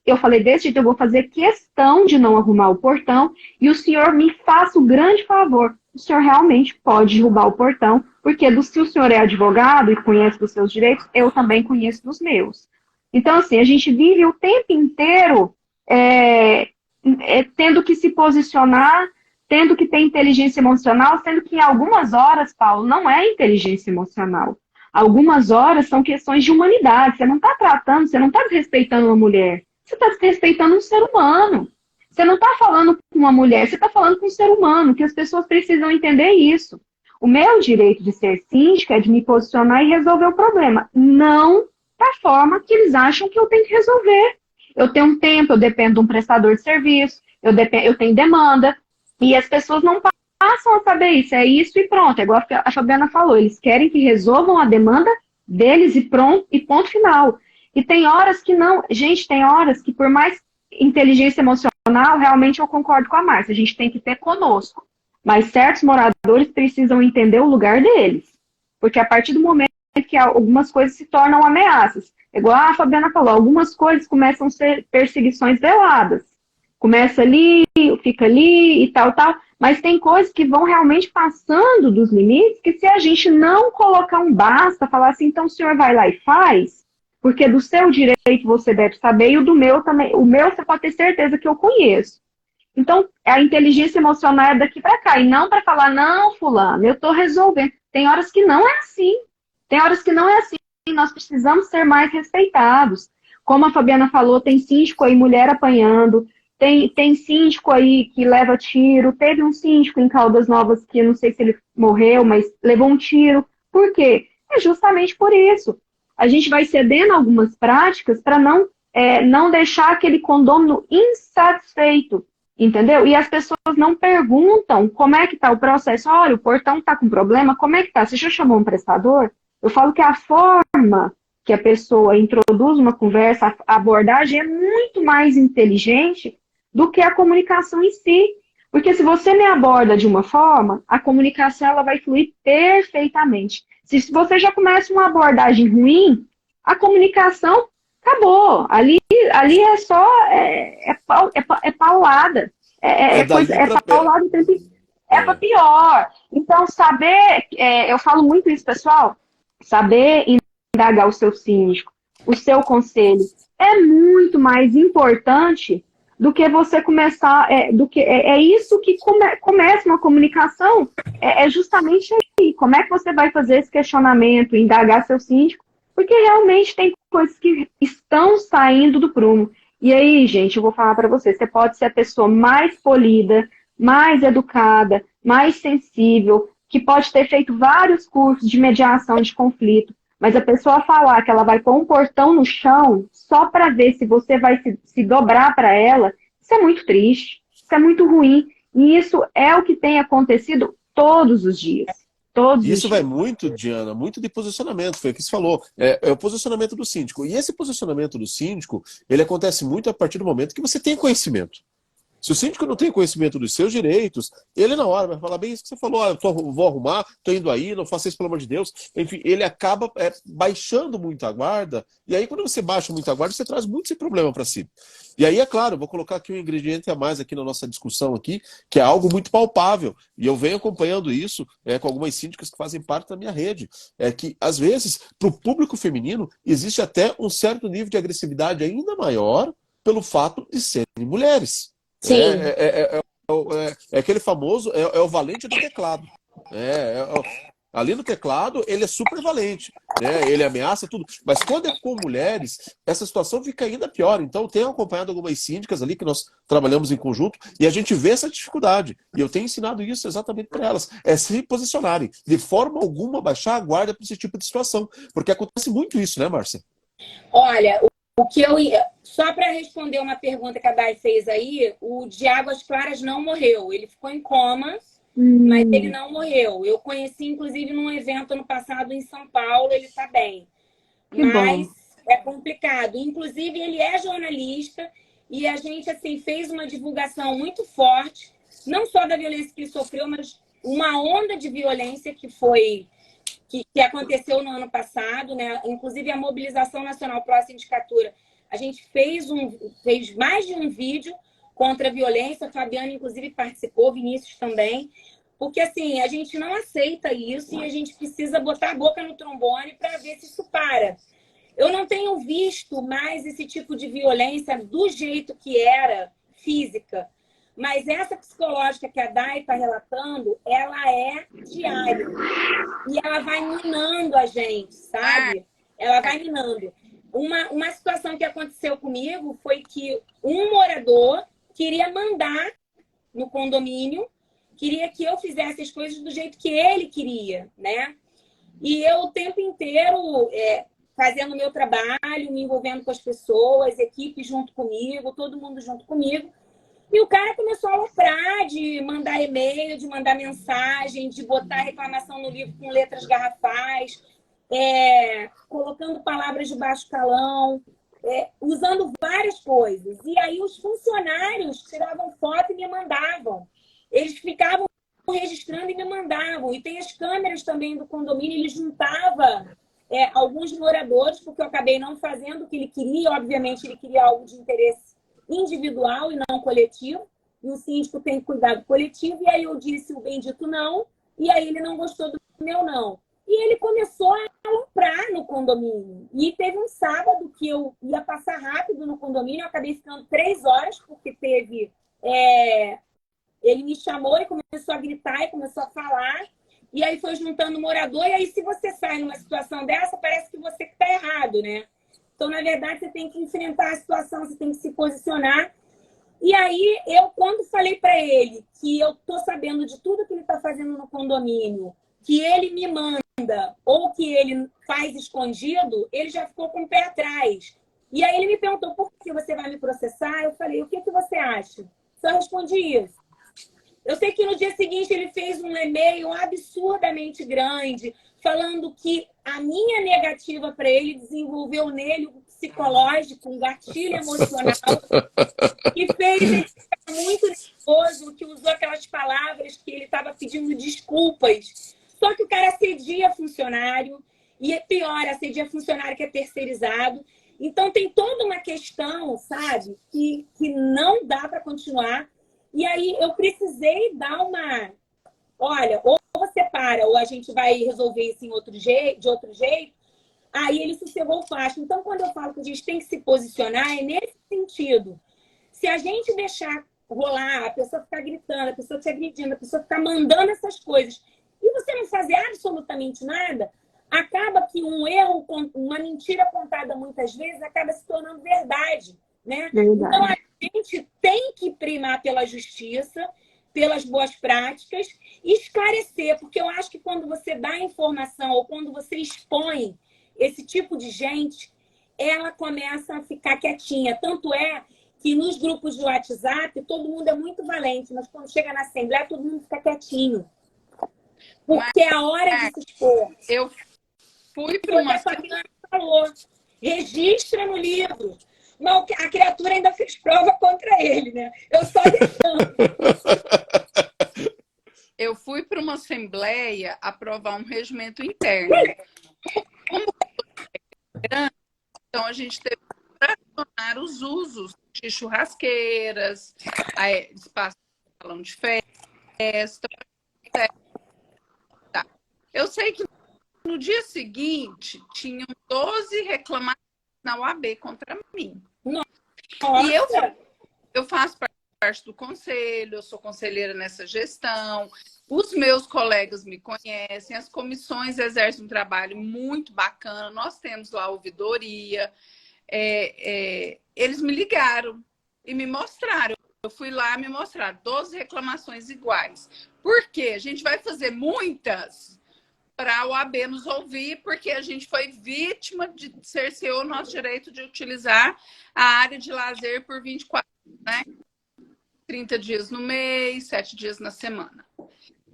eu falei desse jeito, eu vou fazer questão de não arrumar o portão, e o senhor me faça o grande favor, o senhor realmente pode derrubar o portão, porque se o senhor é advogado e conhece dos seus direitos, eu também conheço dos meus. Então, assim, a gente vive o tempo inteiro tendo que se posicionar, tendo que ter inteligência emocional, sendo que em algumas horas, Paulo, não é inteligência emocional. Algumas horas são questões de humanidade. Você não está tratando, você não está desrespeitando uma mulher. Você está desrespeitando um ser humano. Você não está falando com uma mulher, você está falando com um ser humano, que as pessoas precisam entender isso. O meu direito de ser síndica é de me posicionar e resolver o problema. Não da forma que eles acham que eu tenho que resolver. Eu tenho um tempo, eu dependo de um prestador de serviço, eu tenho demanda, e as pessoas não passam a saber isso, é isso e pronto. É igual a Fabiana falou, eles querem que resolvam a demanda deles e pronto, e ponto final. E tem horas que não, gente, tem horas que por mais inteligência emocional, realmente eu concordo com a Márcia, a gente tem que ter conosco. Mas certos moradores precisam entender o lugar deles. Porque a partir do momento que algumas coisas se tornam ameaças, igual a Fabiana falou, algumas coisas começam a ser perseguições veladas. Começa ali, fica ali e tal, tal. Mas tem coisas que vão realmente passando dos limites, que se a gente não colocar um basta, falar assim, então o senhor vai lá e faz, porque do seu direito você deve saber e o do meu também. O meu você pode ter certeza que eu conheço. Então, a inteligência emocional é daqui para cá, e não para falar, não, fulano, eu estou resolvendo. Tem horas que não é assim. Tem horas que não é assim. Nós precisamos ser mais respeitados. Como a Fabiana falou, tem síndico aí, mulher apanhando, tem síndico aí que leva tiro, teve um síndico em Caldas Novas que eu não sei se ele morreu, mas levou um tiro. Por quê? É justamente por isso. A gente vai cedendo algumas práticas para não deixar aquele condômino insatisfeito, entendeu? E as pessoas não perguntam como é que está o processo. Olha, o portão está com problema, como é que está? Você já chamou um prestador? Eu falo que a forma que a pessoa introduz uma conversa, a abordagem é muito mais inteligente do que a comunicação em si. Porque se você me aborda de uma forma, a comunicação ela vai fluir perfeitamente. Se você já começa uma abordagem ruim, a comunicação acabou. Ali é só paulada. Paulada o tempo inteiro. É para pior. Então, saber, eu falo muito isso, pessoal, saber indagar o seu síndico, o seu conselho, é muito mais importante do que você começar, é isso que começa uma comunicação, é justamente aí. Como é que você vai fazer esse questionamento, indagar seu síndico? Porque realmente tem coisas que estão saindo do prumo. E aí, gente, eu vou falar para você pode ser a pessoa mais polida, mais educada, mais sensível, que pode ter feito vários cursos de mediação de conflito, mas a pessoa falar que ela vai pôr um portão no chão só para ver se você vai se dobrar para ela, isso é muito triste, isso é muito ruim. E isso é o que tem acontecido todos os dias. Isso vai muito, Diana, muito de posicionamento, foi o que você falou. É o posicionamento do síndico. E esse posicionamento do síndico, ele acontece muito a partir do momento que você tem conhecimento. Se o síndico não tem conhecimento dos seus direitos, ele na hora vai falar bem isso que você falou, vou arrumar, estou indo aí, não faça isso pelo amor de Deus. Enfim, ele acaba baixando muito a guarda, e aí quando você baixa muito a guarda, você traz muito esse problema para si. E aí, é claro, vou colocar aqui um ingrediente a mais aqui na nossa discussão aqui, que é algo muito palpável, e eu venho acompanhando isso com algumas síndicas que fazem parte da minha rede, é que, às vezes, para o público feminino, existe até um certo nível de agressividade ainda maior pelo fato de serem mulheres. Sim. É aquele famoso, é o valente do teclado. Ali no teclado, ele é super valente, né? Ele ameaça tudo. Mas quando é com mulheres, essa situação fica ainda pior. Então, eu tenho acompanhado algumas síndicas ali, que nós trabalhamos em conjunto, e a gente vê essa dificuldade. E eu tenho ensinado isso exatamente para elas. É se posicionarem. De forma alguma, baixar a guarda para esse tipo de situação. Porque acontece muito isso, né, Márcia? Olha, o que eu ia... Só para responder uma pergunta que a Dai fez aí, o de Águas Claras não morreu. Ele ficou em coma, mas ele não morreu. Eu conheci, inclusive, num evento ano passado em São Paulo, ele está bem. Mas é complicado. Inclusive, ele é jornalista e a gente assim, fez uma divulgação muito forte, não só da violência que ele sofreu, mas uma onda de violência que aconteceu no ano passado, né? Inclusive a Mobilização Nacional Pró-Sindicatura. A gente fez mais de um vídeo contra a violência. A Fabiana, inclusive, participou, Vinícius também. Porque, assim, a gente não aceita isso e a gente precisa botar a boca no trombone para ver se isso para. Eu não tenho visto mais esse tipo de violência do jeito que era física. Mas essa psicológica que a Dai está relatando, ela é diária. E ela vai minando a gente, sabe? Ela vai minando. Uma situação que aconteceu comigo foi que um morador queria mandar no condomínio, queria que eu fizesse as coisas do jeito que ele queria, né? E eu o tempo inteiro fazendo o meu trabalho, me envolvendo com as pessoas, equipe junto comigo, todo mundo junto comigo. E o cara começou a aloprar, de mandar e-mail, de mandar mensagem, de botar reclamação no livro com letras garrafais, colocando palavras de baixo calão, usando várias coisas. E aí os funcionários tiravam foto e me mandavam. Eles ficavam registrando e me mandavam. E tem as câmeras também do condomínio, ele juntava alguns moradores, porque eu acabei não fazendo o que ele queria. Obviamente, ele queria algo de interesse individual e não coletivo. E o síndico tem que cuidar do coletivo. E aí eu disse o bendito não. E aí ele não gostou do meu não. E ele começou a aloprar no condomínio. E teve um sábado que eu ia passar rápido no condomínio. Eu acabei ficando 3 horas, porque teve... Ele me chamou e começou a gritar e começou a falar. E aí foi juntando morador. E aí, se você sai numa situação dessa, parece que você que está errado, né? Então, na verdade, você tem que enfrentar a situação, você tem que se posicionar. E aí, eu, quando falei para ele que eu tô sabendo de tudo que ele está fazendo no condomínio, que ele me manda ou que ele faz escondido, ele já ficou com o pé atrás. E aí ele me perguntou, por que você vai me processar? Eu falei, o que você acha? Só respondi isso. Eu sei que no dia seguinte ele fez um e-mail absurdamente grande, falando que a minha negativa para ele desenvolveu nele um psicológico, um gatilho emocional, que fez ele ficar muito nervoso, que usou aquelas palavras que ele estava pedindo desculpas. Só que o cara assedia funcionário, e é pior, assedia funcionário que é terceirizado. Então tem toda uma questão, sabe, que não dá para continuar. E aí eu precisei dar uma... Olha, ou você para, ou a gente vai resolver isso de outro jeito. Aí ele sossegou o facho. Então, quando eu falo que a gente tem que se posicionar, é nesse sentido. Se a gente deixar rolar, a pessoa ficar gritando, a pessoa te agredindo, a pessoa ficar mandando essas coisas, e você não fazer absolutamente nada, acaba que um erro, uma mentira contada muitas vezes, acaba se tornando verdade, né? Verdade. Então, a gente tem que primar pela justiça, pelas boas práticas, e esclarecer, porque eu acho que quando você dá informação ou quando você expõe esse tipo de gente, ela começa a ficar quietinha. Tanto é que nos grupos de WhatsApp todo mundo é muito valente, mas quando chega na Assembleia todo mundo fica quietinho. Porque é a hora de se expor. Eu fui para uma... A Fabiana falou, registra no livro. Não, a criatura ainda fez prova contra ele, né? Eu só deixando. Eu fui para uma assembleia aprovar um regimento interno. Como então a gente teve que fracionar os usos de churrasqueiras, espaço de salão de festa. Tá. Eu sei que no dia seguinte tinham 12 reclamações na UAB contra mim. Nossa. E eu faço parte do conselho, eu sou conselheira nessa gestão, os meus colegas me conhecem, as comissões exercem um trabalho muito bacana, nós temos lá a ouvidoria, eles me ligaram e me mostraram, eu fui lá me mostrar 12 reclamações iguais. Por quê? A gente vai fazer muitas para a OAB nos ouvir, porque a gente foi vítima de cerceou o nosso direito de utilizar a área de lazer por 24, né? 30 dias no mês, 7 dias na semana.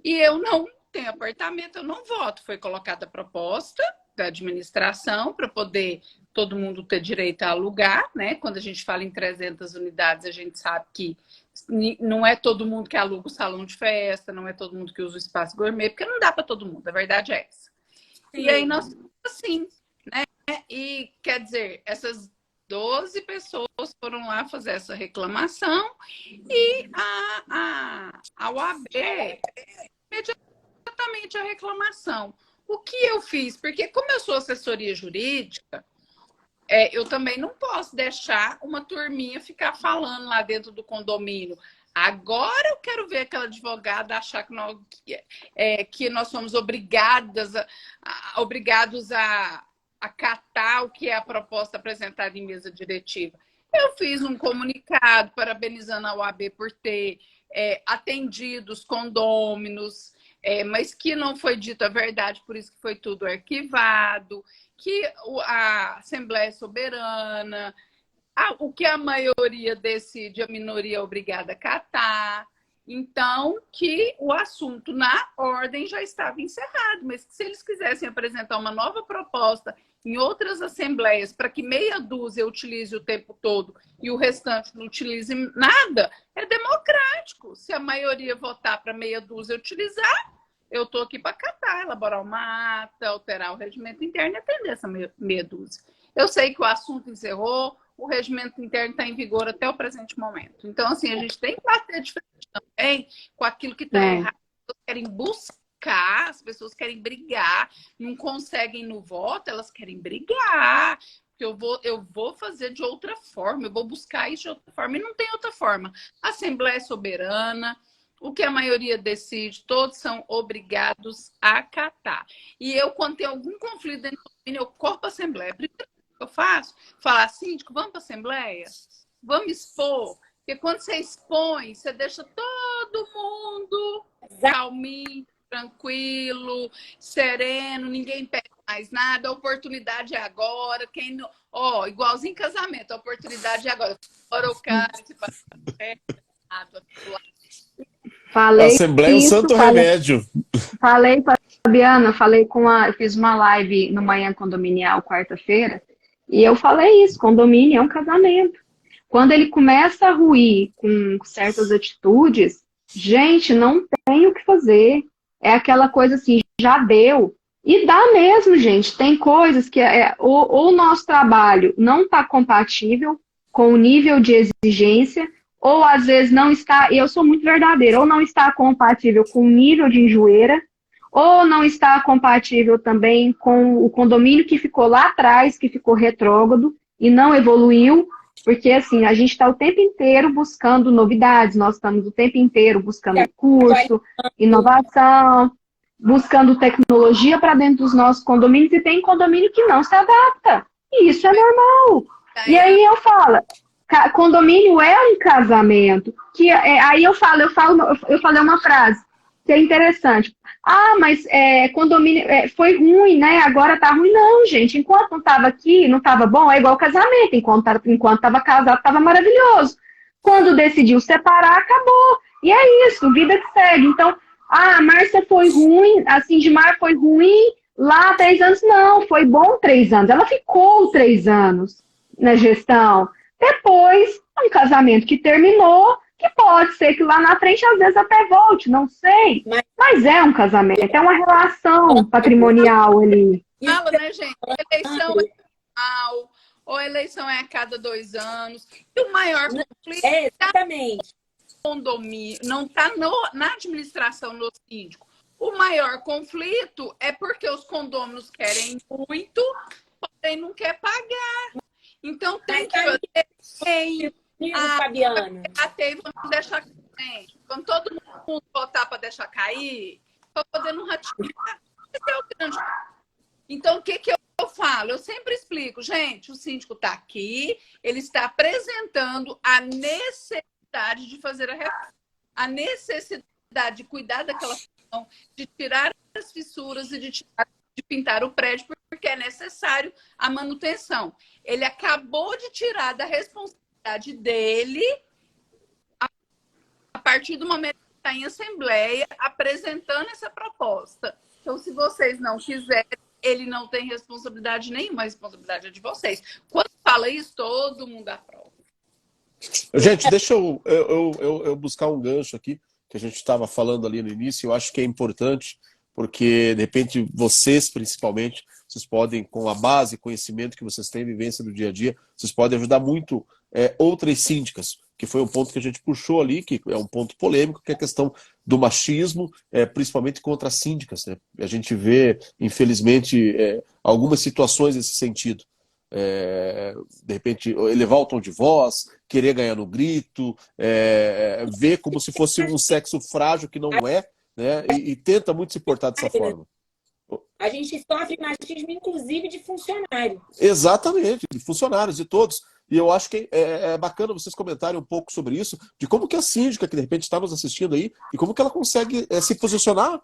E eu não tenho apartamento, eu não voto. Foi colocada a proposta da administração para poder todo mundo ter direito a alugar, né? Quando a gente fala em 300 unidades, a gente sabe que não é todo mundo que aluga o salão de festa, não é todo mundo que usa o espaço gourmet, porque não dá para todo mundo, a verdade é essa. Sim. E aí nós, assim, né? E quer dizer, essas 12 pessoas foram lá fazer essa reclamação e a OAB imediatamente a reclamação. O que eu fiz? Porque como eu sou assessoria jurídica, eu também não posso deixar uma turminha ficar falando lá dentro do condomínio. Agora eu quero ver aquela advogada achar que nós somos obrigados a acatar o que é a proposta apresentada em mesa diretiva. Eu fiz um comunicado parabenizando a OAB por ter atendido os condôminos, mas que não foi dito a verdade, por isso que foi tudo arquivado, que a Assembleia é soberana, o que a maioria decide, a minoria é obrigada a acatar. Então, que o assunto na ordem já estava encerrado, mas que se eles quisessem apresentar uma nova proposta em outras assembleias para que meia dúzia utilize o tempo todo e o restante não utilize nada, é democrático. Se a maioria votar para meia dúzia utilizar, eu estou aqui para catar, elaborar uma ata, alterar o regimento interno e atender essa meia dúzia. Eu sei que o assunto encerrou, o regimento interno está em vigor até o presente momento. Então, assim, a gente tem que bater de frente também com aquilo que está errado. As pessoas querem buscar, as pessoas querem brigar, não conseguem no voto, elas querem brigar. Eu vou fazer de outra forma, eu vou buscar isso de outra forma. E não tem outra forma. A Assembleia é soberana, o que a maioria decide, todos são obrigados a acatar. E eu, quando tem algum conflito dentro do condomínio, eu corro para a Assembleia. Primeiro que eu faço, falar, síndico, vamos para a Assembleia? Vamos expor? Porque quando você expõe, você deixa todo mundo calminho, tranquilo, sereno, ninguém pede mais nada, a oportunidade é agora. Quem não... Ó, igualzinho casamento, a oportunidade é agora. Agora o cara se faz a Assembleia é um santo remédio. Falei, Fabiana, eu fiz uma live no Manhã Condominial, quarta-feira, e eu falei isso, condomínio é um casamento. Quando ele começa a ruir com certas atitudes, gente, não tem o que fazer. É aquela coisa assim, já deu. E dá mesmo, gente. Tem coisas que ou o nosso trabalho não está compatível com o nível de exigência, ou às vezes não está, e eu sou muito verdadeira, ou não está compatível com o nível de enjoeira, ou não está compatível também com o condomínio que ficou lá atrás, que ficou retrógrado e não evoluiu, porque assim, a gente está o tempo inteiro buscando novidades, nós estamos o tempo inteiro buscando curso, inovação, buscando tecnologia para dentro dos nossos condomínios, e tem condomínio que não se adapta, e isso é normal. E aí eu falo, condomínio é um casamento. Aí eu falei uma frase que é interessante. Ah, mas condomínio foi ruim, né? Agora tá ruim. Não, gente. Enquanto não estava aqui, não estava bom, é igual casamento. Enquanto estava casado, estava maravilhoso. Quando decidiu separar, acabou. E é isso, vida que segue. Então, a Márcia foi ruim, a Sindimar foi ruim lá 3 anos. Não, foi bom 3 anos. Ela ficou 3 anos na gestão. Depois, um casamento que terminou, que pode ser que lá na frente às vezes até volte, não sei. Mas é um casamento, é uma relação patrimonial ali. Fala, né, gente? Eleição é anual, ou eleição é a cada 2 anos. E o maior conflito exatamente. Condomínio, não está na administração no síndico. O maior conflito é porque os condôminos querem muito, porém não quer pagar. Então tem que fazer Fabiana. Vamos deixar cair. Quando todo mundo votar para deixar cair, para poder não ratificar. Esse é o grande. Então, o que eu falo? Eu sempre explico, gente, o síndico está aqui, ele está apresentando a necessidade de fazer a reforma, a necessidade de cuidar daquela função, de tirar as fissuras e de pintar o prédio, porque é necessário a manutenção. Ele acabou de tirar da responsabilidade dele a partir do momento que está em assembleia, apresentando essa proposta. Então, se vocês não quiserem, ele não tem responsabilidade nenhuma, a responsabilidade é de vocês. Quando fala isso, todo mundo aprova. Gente, deixa eu buscar um gancho aqui, que a gente estava falando ali no início, eu acho que é importante, porque, de repente, vocês, principalmente, vocês podem, com a base, conhecimento que vocês têm, vivência do dia a dia, vocês podem ajudar muito outras síndicas, que foi um ponto que a gente puxou ali, que é um ponto polêmico, que é a questão do machismo, principalmente contra as síndicas, né? A gente vê, infelizmente, algumas situações nesse sentido. De repente, elevar o tom de voz, querer ganhar no grito, ver como se fosse um sexo frágil que não é, né? E tenta muito se portar dessa forma. A gente sofre machismo, inclusive, de funcionário. Exatamente, de funcionários, de todos. E eu acho que é bacana vocês comentarem um pouco sobre isso, de como que a síndica, que de repente está nos assistindo aí, e como que ela consegue se posicionar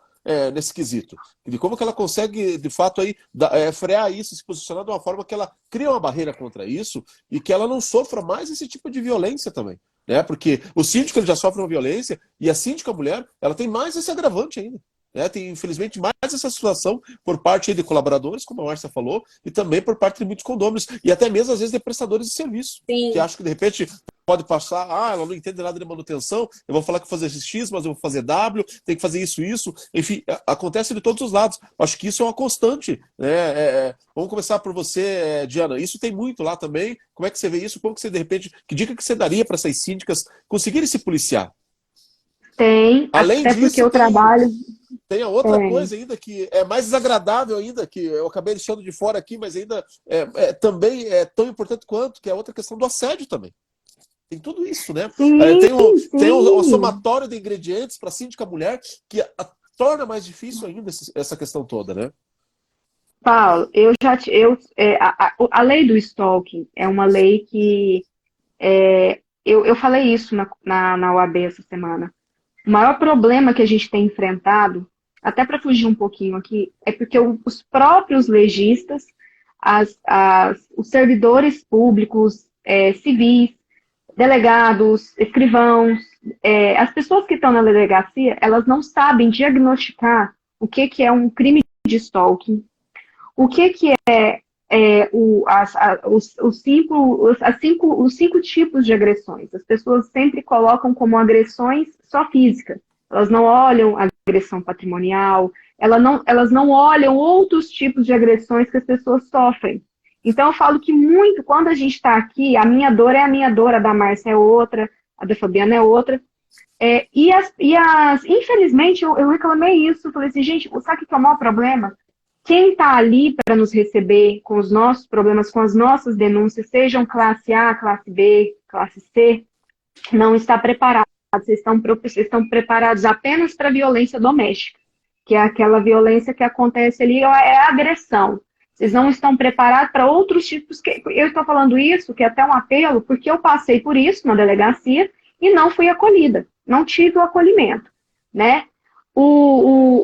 nesse quesito. De como que ela consegue, de fato, aí, frear isso, se posicionar de uma forma que ela cria uma barreira contra isso e que ela não sofra mais esse tipo de violência também. né? Porque o síndico ele já sofre uma violência e a síndica mulher, ela tem mais esse agravante ainda. Né? Tem, infelizmente, mais essa situação por parte aí de colaboradores, como a Márcia falou, e também por parte de muitos condôminos, e até mesmo, às vezes, de prestadores de serviço, Sim. que acham que, de repente, pode passar, ela não entende nada de manutenção, eu vou falar que vou fazer X, mas eu vou fazer W, tem que fazer isso, enfim, acontece de todos os lados. Acho que isso é uma constante, né? Vamos começar por você, Diana, isso tem muito lá também, como é que você vê isso, como que você, de repente, que dica que você daria para essas síndicas conseguirem se policiar? Tem, Além até porque disso, eu trabalho. tem a outra Tem. coisa ainda que é mais desagradável ainda, que eu acabei deixando de fora aqui, mas ainda também é tão importante quanto, que é a outra questão do assédio também. Tem tudo isso, né? Sim, Tem um sim. somatório de ingredientes para a síndica mulher que torna mais difícil ainda essa questão toda, né? Paulo, a lei do stalking é uma lei que eu falei isso na OAB essa semana. O maior problema que a gente tem enfrentado, até para fugir um pouquinho aqui, é porque os próprios legistas, os servidores públicos, civis, delegados, escrivãos, as pessoas que estão na delegacia, elas não sabem diagnosticar o que é um crime de stalking, o que é os cinco tipos de agressões. As pessoas sempre colocam como agressões só físicas. Elas não olham a agressão patrimonial, elas não olham outros tipos de agressões que as pessoas sofrem. Então, eu falo que muito, quando a gente está aqui, a minha dor é a minha dor, a da Márcia é outra, a da Fabiana é outra. Infelizmente, eu reclamei isso, falei assim, gente, sabe o que é o maior problema? Quem está ali para nos receber com os nossos problemas, com as nossas denúncias, sejam classe A, classe B, classe C, não está preparado. Vocês estão preparados apenas para a violência doméstica, que é aquela violência que acontece ali, é a agressão. Vocês não estão preparados para outros tipos. Eu estou falando isso, que é até um apelo, porque eu passei por isso na delegacia e não fui acolhida. Não tive o acolhimento, né?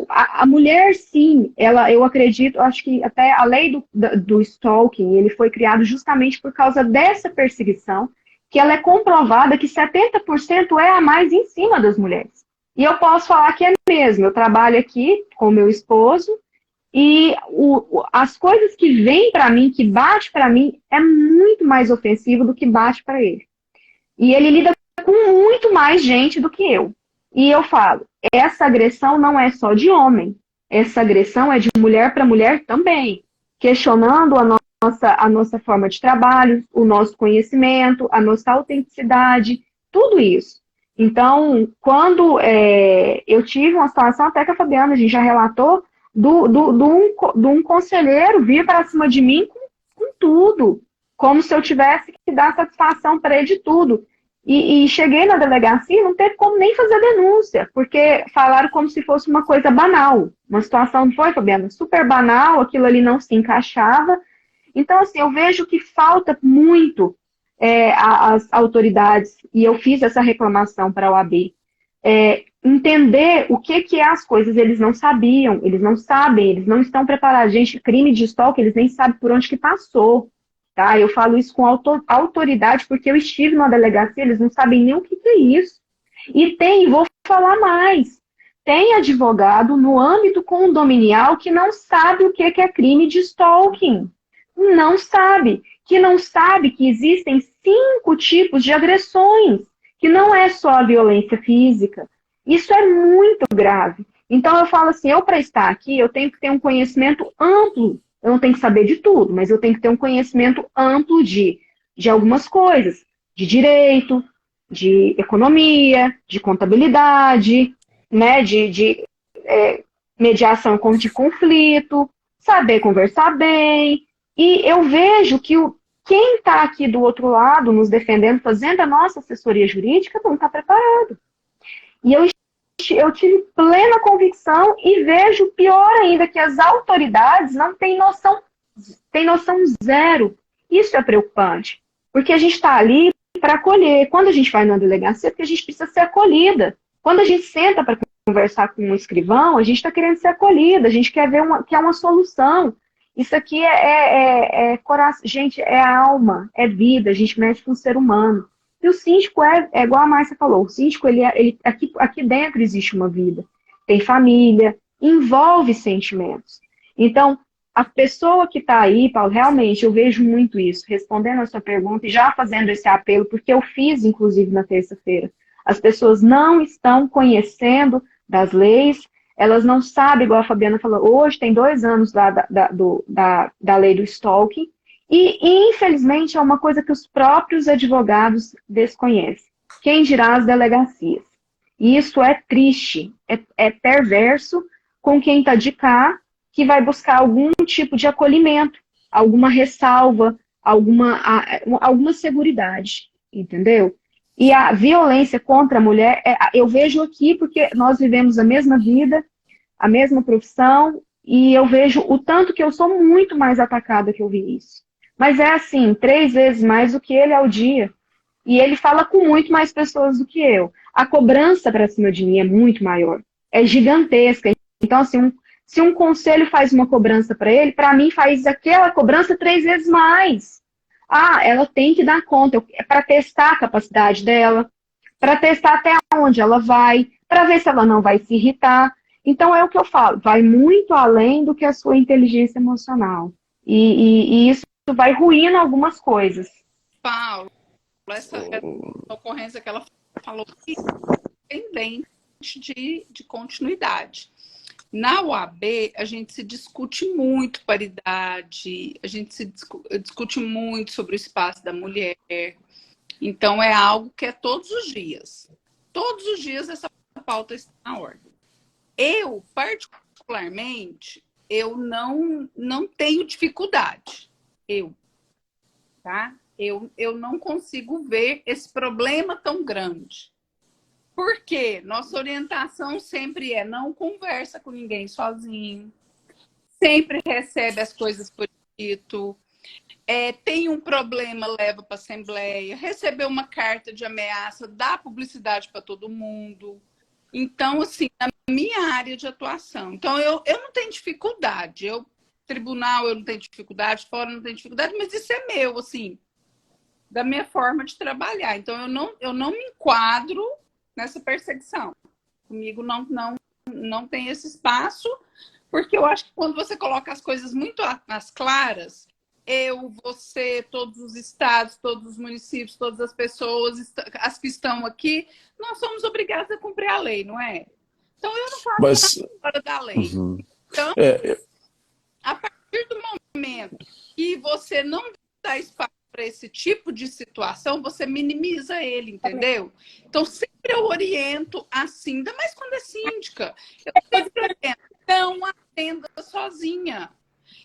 A mulher, sim, eu acredito, acho que até a lei do stalking, ele foi criado justamente por causa dessa perseguição, que ela é comprovada que 70% é a mais em cima das mulheres. E eu posso falar que é mesmo. Eu trabalho aqui com meu esposo e as coisas que vêm para mim, que bate para mim, é muito mais ofensivo do que bate para ele. E ele lida com muito mais gente do que eu. E eu falo, essa agressão não é só de homem, essa agressão é de mulher para mulher também, questionando a nossa forma de trabalho, o nosso conhecimento, a nossa autenticidade, tudo isso. Então, quando eu tive uma situação, até que a Fabiana, a gente já relatou, de um conselheiro vir para cima de mim com tudo, como se eu tivesse que dar satisfação para ele de tudo. E cheguei na delegacia e não teve como nem fazer denúncia, porque falaram como se fosse uma coisa banal. Uma situação, não foi, Fabiana? Super banal, aquilo ali não se encaixava. Então, assim, eu vejo que falta muito às autoridades, e eu fiz essa reclamação para a OAB, entender o que é as coisas. Eles não sabiam, eles não sabem, eles não estão preparados. Gente, crime de stalking, eles nem sabem por onde que passou. Tá? Eu falo isso com autoridade porque eu estive numa delegacia, eles não sabem nem o que é isso. E vou falar mais, tem advogado no âmbito condominial que não sabe o que é crime de stalking. Não sabe. Que não sabe que existem 5 tipos de agressões, que não é só a violência física. Isso é muito grave. Então eu falo assim, eu para estar aqui, eu tenho que ter um conhecimento amplo. Eu não tenho que saber de tudo, mas eu tenho que ter um conhecimento amplo de algumas coisas. De direito, de economia, de contabilidade, né, de mediação de conflito, saber conversar bem. E eu vejo que quem está aqui do outro lado, nos defendendo, fazendo a nossa assessoria jurídica, não está preparado. E eu tive plena convicção e vejo pior ainda, que as autoridades não têm noção zero. Isso é preocupante, porque a gente está ali para acolher. Quando a gente vai na delegacia, é porque a gente precisa ser acolhida. Quando a gente senta para conversar com um escrivão, a gente está querendo ser acolhida, a gente quer ver quer uma solução. Isso aqui coração, gente, é alma, é vida, a gente mexe com o ser humano. E o síndico é igual a Márcia falou, o síndico, aqui dentro existe uma vida, tem família, envolve sentimentos. Então, a pessoa que está aí, Paulo, realmente, eu vejo muito isso, respondendo a sua pergunta e já fazendo esse apelo, porque eu fiz, inclusive, na terça-feira. As pessoas não estão conhecendo das leis, elas não sabem, igual a Fabiana falou, hoje tem 2 anos da lei do stalking, e, infelizmente, é uma coisa que os próprios advogados desconhecem. Quem dirá as delegacias? E isso é triste, é perverso com quem está de cá, que vai buscar algum tipo de acolhimento, alguma ressalva, alguma seguridade, entendeu? E a violência contra a mulher, eu vejo aqui porque nós vivemos a mesma vida, a mesma profissão, e eu vejo o tanto que eu sou muito mais atacada que eu vi isso. Mas é assim, 3 vezes mais do que ele ao dia. E ele fala com muito mais pessoas do que eu. A cobrança para cima de mim é muito maior. É gigantesca. Então, assim, se um conselho faz uma cobrança para ele, para mim faz aquela cobrança 3 vezes mais. Ah, ela tem que dar conta. É para testar a capacidade dela, para testar até onde ela vai, para ver se ela não vai se irritar. Então, é o que eu falo. Vai muito além do que a sua inteligência emocional. E isso vai ruindo algumas coisas. Paulo, essa ocorrência que ela falou que é pendente de continuidade. Na UAB, a gente se discute muito paridade, a gente se discute muito sobre o espaço da mulher. Então, é algo que é todos os dias. Todos os dias essa pauta está na ordem. Eu, particularmente, eu não tenho dificuldade. Tá? Eu não consigo ver esse problema tão grande. Por quê? Nossa orientação sempre é não conversa com ninguém sozinho, sempre recebe as coisas por escrito, tem um problema, leva para a assembleia, recebeu uma carta de ameaça, dá publicidade para todo mundo. Então, assim, na minha área de atuação. Então, eu não tenho dificuldade. Tribunal, eu não tenho dificuldade, fora eu não tenho dificuldade, mas isso é meu, assim, da minha forma de trabalhar. Então, eu não me enquadro nessa perseguição. Comigo não tem esse espaço, porque eu acho que quando você coloca as coisas muito às claras, você, todos os estados, todos os municípios, todas as pessoas, as que estão aqui, nós somos obrigados a cumprir a lei, não é? Então, eu não faço nada fora da lei. Uhum. Então, a partir do momento que você não dá espaço para esse tipo de situação, você minimiza ele, entendeu? Então, sempre eu oriento assim, ainda mais quando é síndica. Eu sempre oriento, não atenda sozinha.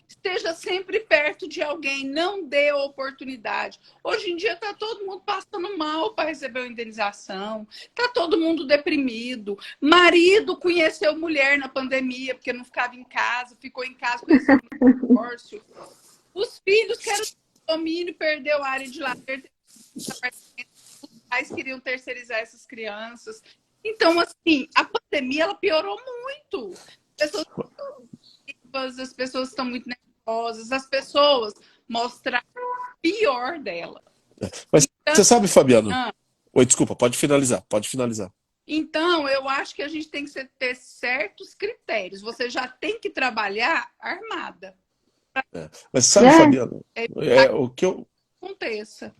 Esteja sempre perto de alguém, não dê oportunidade. Hoje em dia está todo mundo passando mal para receber uma indenização, está todo mundo deprimido. Marido conheceu mulher na pandemia porque não ficava em casa, ficou em casa, conheceu um divórcio. Os filhos querem domínio, perdeu a área de lazer, os pais queriam terceirizar essas crianças. Então, assim, a pandemia ela piorou muito. As pessoas estão muito nervosas, as pessoas mostraram o pior dela. Mas então, você sabe, Fabiano? Oi, desculpa, pode finalizar. Então, eu acho que a gente tem que ter certos critérios. Você já tem que trabalhar armada. Mas sabe, Fabiano, o que eu... aconteça.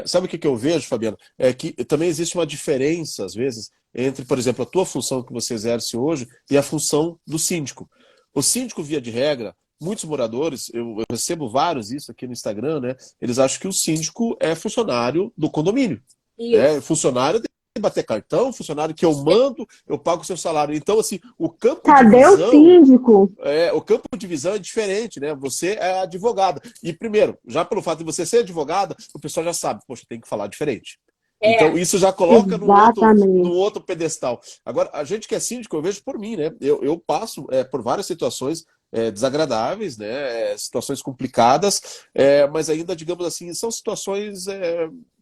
Sabe o que eu vejo, Fabiano? É que também existe uma diferença, às vezes, entre, por exemplo, a tua função que você exerce hoje e a função do síndico. O síndico, via de regra, muitos moradores, eu recebo vários isso aqui no Instagram, né? Eles acham que o síndico é funcionário do condomínio. Funcionário de bater cartão, funcionário que eu mando, eu pago o seu salário. Então, assim, o campo de visão... Cadê o síndico? O campo de visão é diferente, né? Você é advogada. E, primeiro, já pelo fato de você ser advogada, o pessoal já sabe, poxa, tem que falar diferente. Então, isso já coloca no outro pedestal. Agora, a gente que é síndico, eu vejo por mim, né? Eu passo por várias situações desagradáveis, né? Situações complicadas, mas ainda, digamos assim, são situações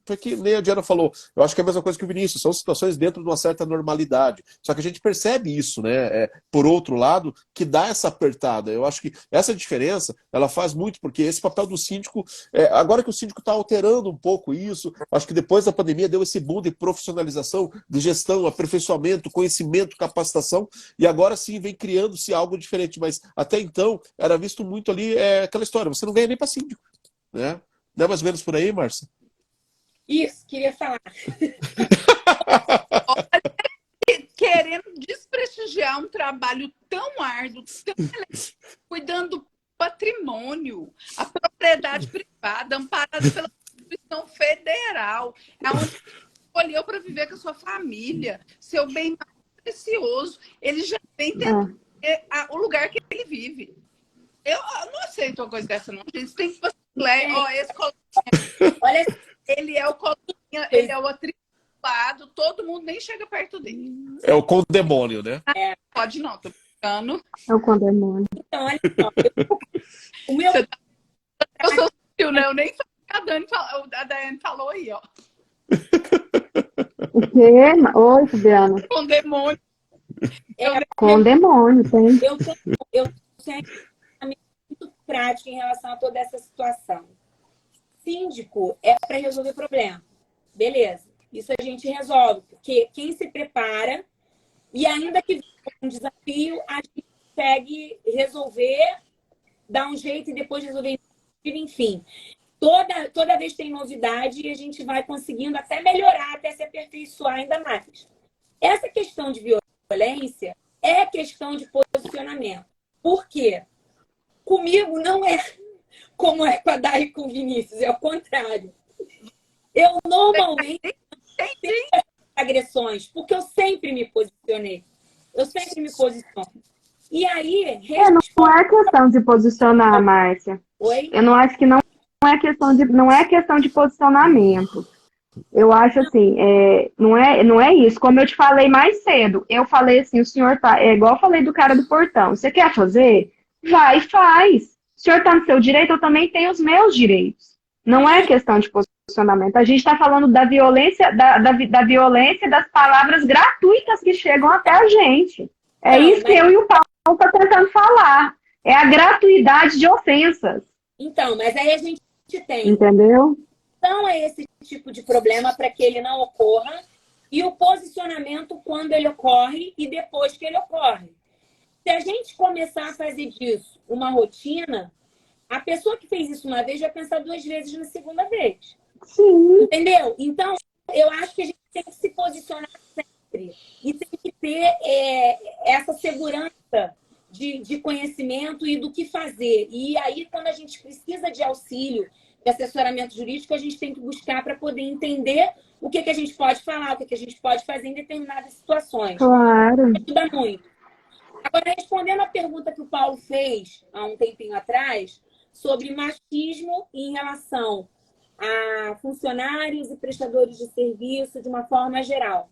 foi que nem a Diana falou. Eu acho que é a mesma coisa que o Vinícius. São situações dentro de uma certa normalidade. Só que a gente percebe isso, né? Por outro lado, que dá essa apertada. Eu acho que essa diferença, ela faz muito, porque esse papel do síndico, agora que o síndico está alterando um pouco isso, acho que depois da pandemia deu esse boom de profissionalização, de gestão, aperfeiçoamento, conhecimento, capacitação, e agora sim vem criando-se algo diferente. Mas até então, era visto muito ali aquela história, você não ganha nem para síndico, né? Não é mais ou menos por aí, Márcia? Isso, queria falar. Querendo desprestigiar um trabalho tão árduo, cuidando do patrimônio, a propriedade privada, amparada pela Constituição Federal, é onde você escolheu para viver com a sua família, seu bem mais precioso. Ele já tem o lugar que ele vive. Eu não aceito uma coisa dessa, não. Gente, tem que fazer. Ó, esse colinha, Olha, ele é o colinha, ele é o atribulado, todo mundo nem chega perto dele. É o condemônio, né? Pode não, tô brincando. É o condemônio. então, olha só. O meu Você eu sou sutil, né? Eu nem falei que a Daiane falou aí, ó. O quê? Oi, Fabiana. Com demônio. Condemônio, tem. eu tenho muito prático em relação a toda essa situação. Síndico é para resolver problema. Beleza. Isso a gente resolve, porque quem se prepara, e ainda que venha um desafio, a gente consegue resolver, dar um jeito e depois resolver, enfim. Toda vez tem novidade e a gente vai conseguindo até melhorar, até se aperfeiçoar ainda mais. Essa questão de violência é questão de posicionamento. Por quê? Comigo não é como é com a Dai e com o Vinícius, é o contrário. Eu normalmente tenho agressões, porque eu sempre me posicionei. Eu sempre me posiciono. E aí... Não é questão de posicionar, Márcia. Oi? Eu não acho que não é questão de posicionamento. Eu acho assim, não é isso. Como eu te falei mais cedo, eu falei assim, o senhor tá, igual eu falei do cara do portão. Você quer fazer? Vai e faz. O senhor tá no seu direito, eu também tenho os meus direitos. Não é questão de posicionamento. A gente está falando da violência, da violência das palavras gratuitas que chegam até a gente. É isso que eu e o Paulo tá tentando falar. É a gratuidade de ofensas. Então, mas aí a gente tem. Entendeu? Então, é esse tipo de problema para que ele não ocorra e o posicionamento quando ele ocorre e depois que ele ocorre. Se a gente começar a fazer disso uma rotina, a pessoa que fez isso uma vez vai pensar 2 vezes na segunda vez. Sim. Entendeu? Então, eu acho que a gente tem que se posicionar sempre e tem que ter essa segurança de conhecimento e do que fazer. E aí, quando a gente precisa de auxílio, de assessoramento jurídico, a gente tem que buscar para poder entender o que a gente pode falar, o que a gente pode fazer em determinadas situações. Claro. Ajuda muito. Agora, respondendo a pergunta que o Paulo fez há um tempinho atrás, sobre machismo em relação a funcionários e prestadores de serviço de uma forma geral.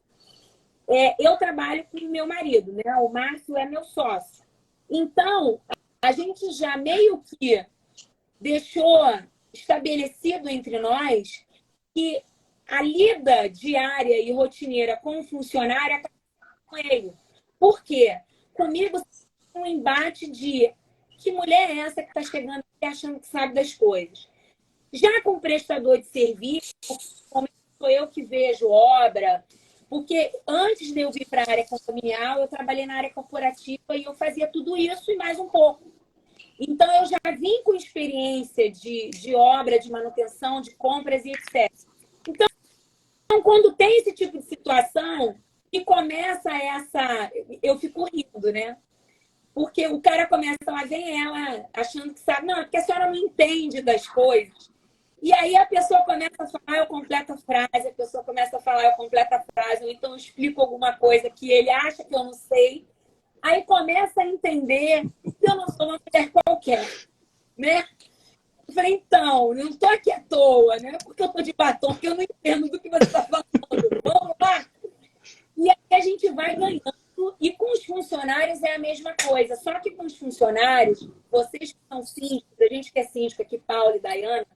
Eu trabalho com o meu marido, né? O Márcio é meu sócio. Então, a gente já meio que deixou estabelecido entre nós que a lida diária e rotineira com o funcionário é com ele. Por quê? Comigo tem um embate de que mulher é essa que está chegando aqui achando que sabe das coisas. Já com o prestador de serviço, como sou eu que vejo obra, porque antes de eu vir para a área condominial, eu trabalhei na área corporativa e eu fazia tudo isso e mais um pouco. Então, eu já vim com experiência de obra, de manutenção, de compras e etc. Então, quando tem esse tipo de situação, e começa eu fico rindo, né? Porque o cara começa, lá vem ela, achando que sabe. Não, é porque a senhora não entende das coisas. E aí a pessoa começa a falar, eu completo a frase, a pessoa começa a falar, eu completo a frase, ou então eu explico alguma coisa que ele acha que eu não sei. Aí começa a entender que eu não sou uma mulher qualquer, né? Eu falei, então, eu não estou aqui à toa, né? Porque eu estou de batom, porque eu não entendo do que você está falando. Vamos lá? E aí a gente vai ganhando. E com os funcionários é a mesma coisa. Só que com os funcionários, vocês que são síndicos, a gente que é síndico aqui, Paulo e Daiane,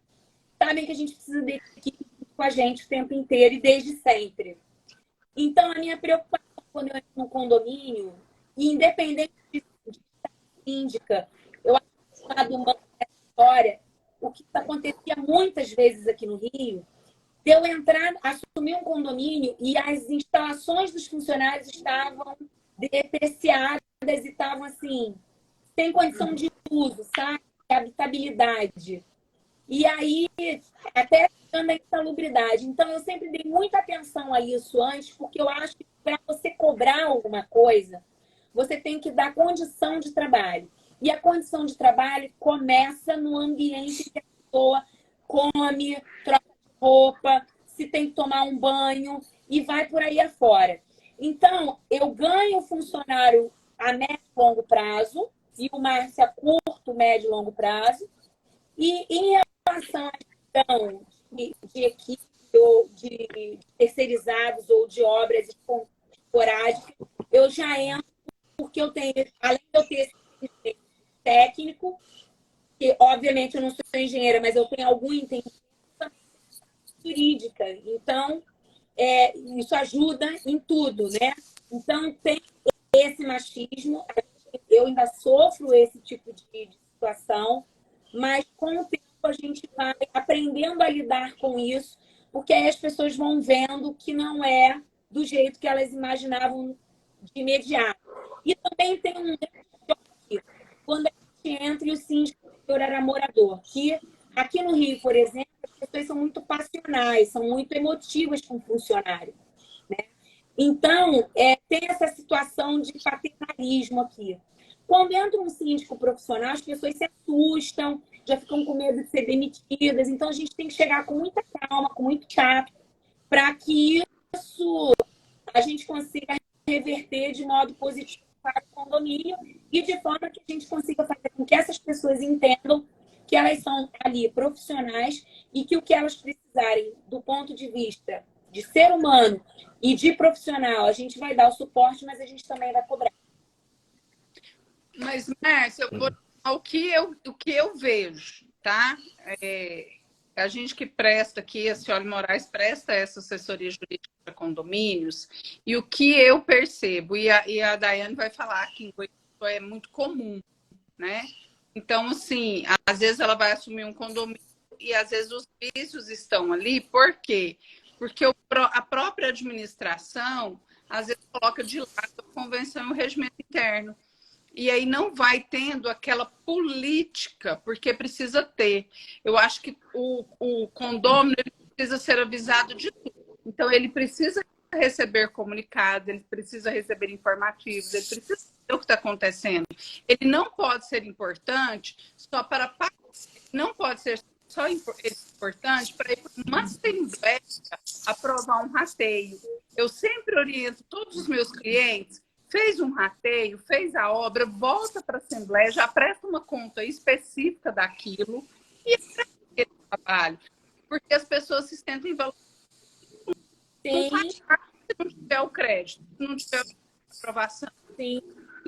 sabem que a gente precisa de equipe com a gente o tempo inteiro e desde sempre. Então, a minha preocupação quando eu entro no condomínio, e independente de estar síndica, eu acho que o lado humano dessa história, o que acontecia muitas vezes aqui no Rio, de eu entrar, assumir um condomínio e as instalações dos funcionários estavam depreciadas e estavam assim, sem condição de uso, sabe? Habitabilidade. E aí, até ficando a insalubridade. Então, eu sempre dei muita atenção a isso antes, porque eu acho que para você cobrar alguma coisa, você tem que dar condição de trabalho. E a condição de trabalho começa no ambiente que a pessoa come, troca de roupa, se tem que tomar um banho e vai por aí afora. Então, eu ganho funcionário a médio e longo prazo e o Márcio a curto, médio e longo prazo. E em relação à gestão de equipe ou de terceirizados ou de obras esporádicas, eu já entro porque eu tenho, além de eu ter esse técnico, que obviamente eu não sou engenheira, mas eu tenho algum entendimento jurídica. Então, isso ajuda em tudo, né? Então, tem esse machismo, eu ainda sofro esse tipo de situação, mas com o tempo a gente vai aprendendo a lidar com isso, porque aí as pessoas vão vendo que não é do jeito que elas imaginavam de imediato. E também tem um choque quando a gente entra e o síndico era morador, que aqui no Rio, por exemplo, as pessoas são muito passionais, são muito emotivas com o funcionário, né? Então, tem essa situação de paternalismo aqui. Quando entra um síndico profissional, as pessoas se assustam, já ficam com medo de ser demitidas. Então, a gente tem que chegar com muita calma, com muito tato, para que isso a gente consiga reverter de modo positivo para o condomínio e de forma que a gente consiga fazer com que essas pessoas entendam que elas são ali profissionais e que o que elas precisarem do ponto de vista de ser humano e de profissional, a gente vai dar o suporte, mas a gente também vai cobrar. Mas, Márcia, eu vou o que eu vejo, tá? A gente que presta aqui, a Cioli Moraes presta essa assessoria jurídica para condomínios, e o que eu percebo, e a Daiane vai falar que em Goiânia é muito comum, né? Então, assim, às vezes ela vai assumir um condomínio e às vezes os vícios estão ali. Por quê? Porque a própria administração, às vezes, coloca de lado a convenção e o regimento interno. E aí não vai tendo aquela política, porque precisa ter. Eu acho que o condômino ele precisa ser avisado de tudo. Então, ele precisa receber comunicados, ele precisa receber informativos, ele precisa saber o que está acontecendo. Ele não pode ser importante só para... Não pode ser só importante para ir para uma assembleia aprovar um rateio. Eu sempre oriento todos os meus clientes, fez um rateio, fez a obra, volta para a Assembleia, já presta uma conta específica daquilo e faz esse trabalho. Porque as pessoas se sentem valorizadas. Se não tiver o crédito, se não tiver a aprovação. Sim.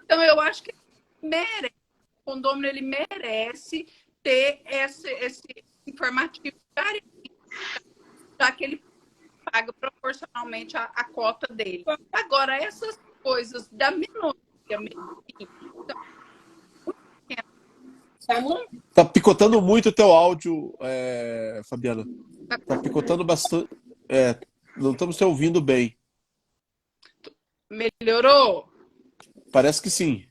Então, eu acho que merece, o condomínio ele merece ter esse informativo, já que ele paga proporcionalmente a cota dele. Agora, essas coisas da minoria mesmo. Tá picotando muito o teu áudio, Fabiana. Tá picotando bastante. Não estamos te ouvindo bem. Melhorou? Parece que sim.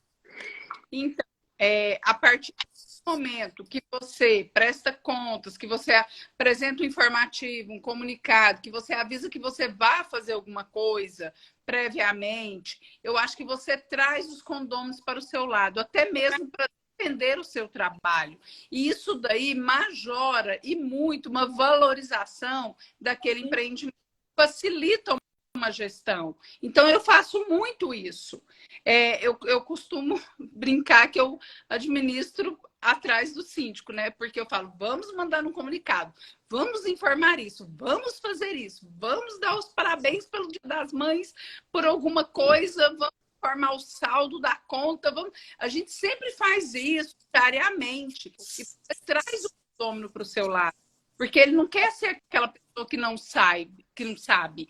Então, a partir do momento que você presta contas, que você apresenta um informativo, um comunicado, que você avisa que você vai fazer alguma coisa previamente, eu acho que você traz os condôminos para o seu lado, até mesmo para defender o seu trabalho. E isso daí majora e muito uma valorização daquele empreendimento, facilita uma gestão. Então, eu faço muito isso. Eu costumo brincar que eu administro atrás do síndico, né? Porque eu falo, vamos mandar um comunicado, vamos informar isso, vamos fazer isso, vamos dar os parabéns pelo Dia das Mães por alguma coisa, vamos informar o saldo da conta, a gente sempre faz isso diariamente e você traz o condômino para o seu lado, porque ele não quer ser aquela pessoa pessoa que não sabe, que não sabe.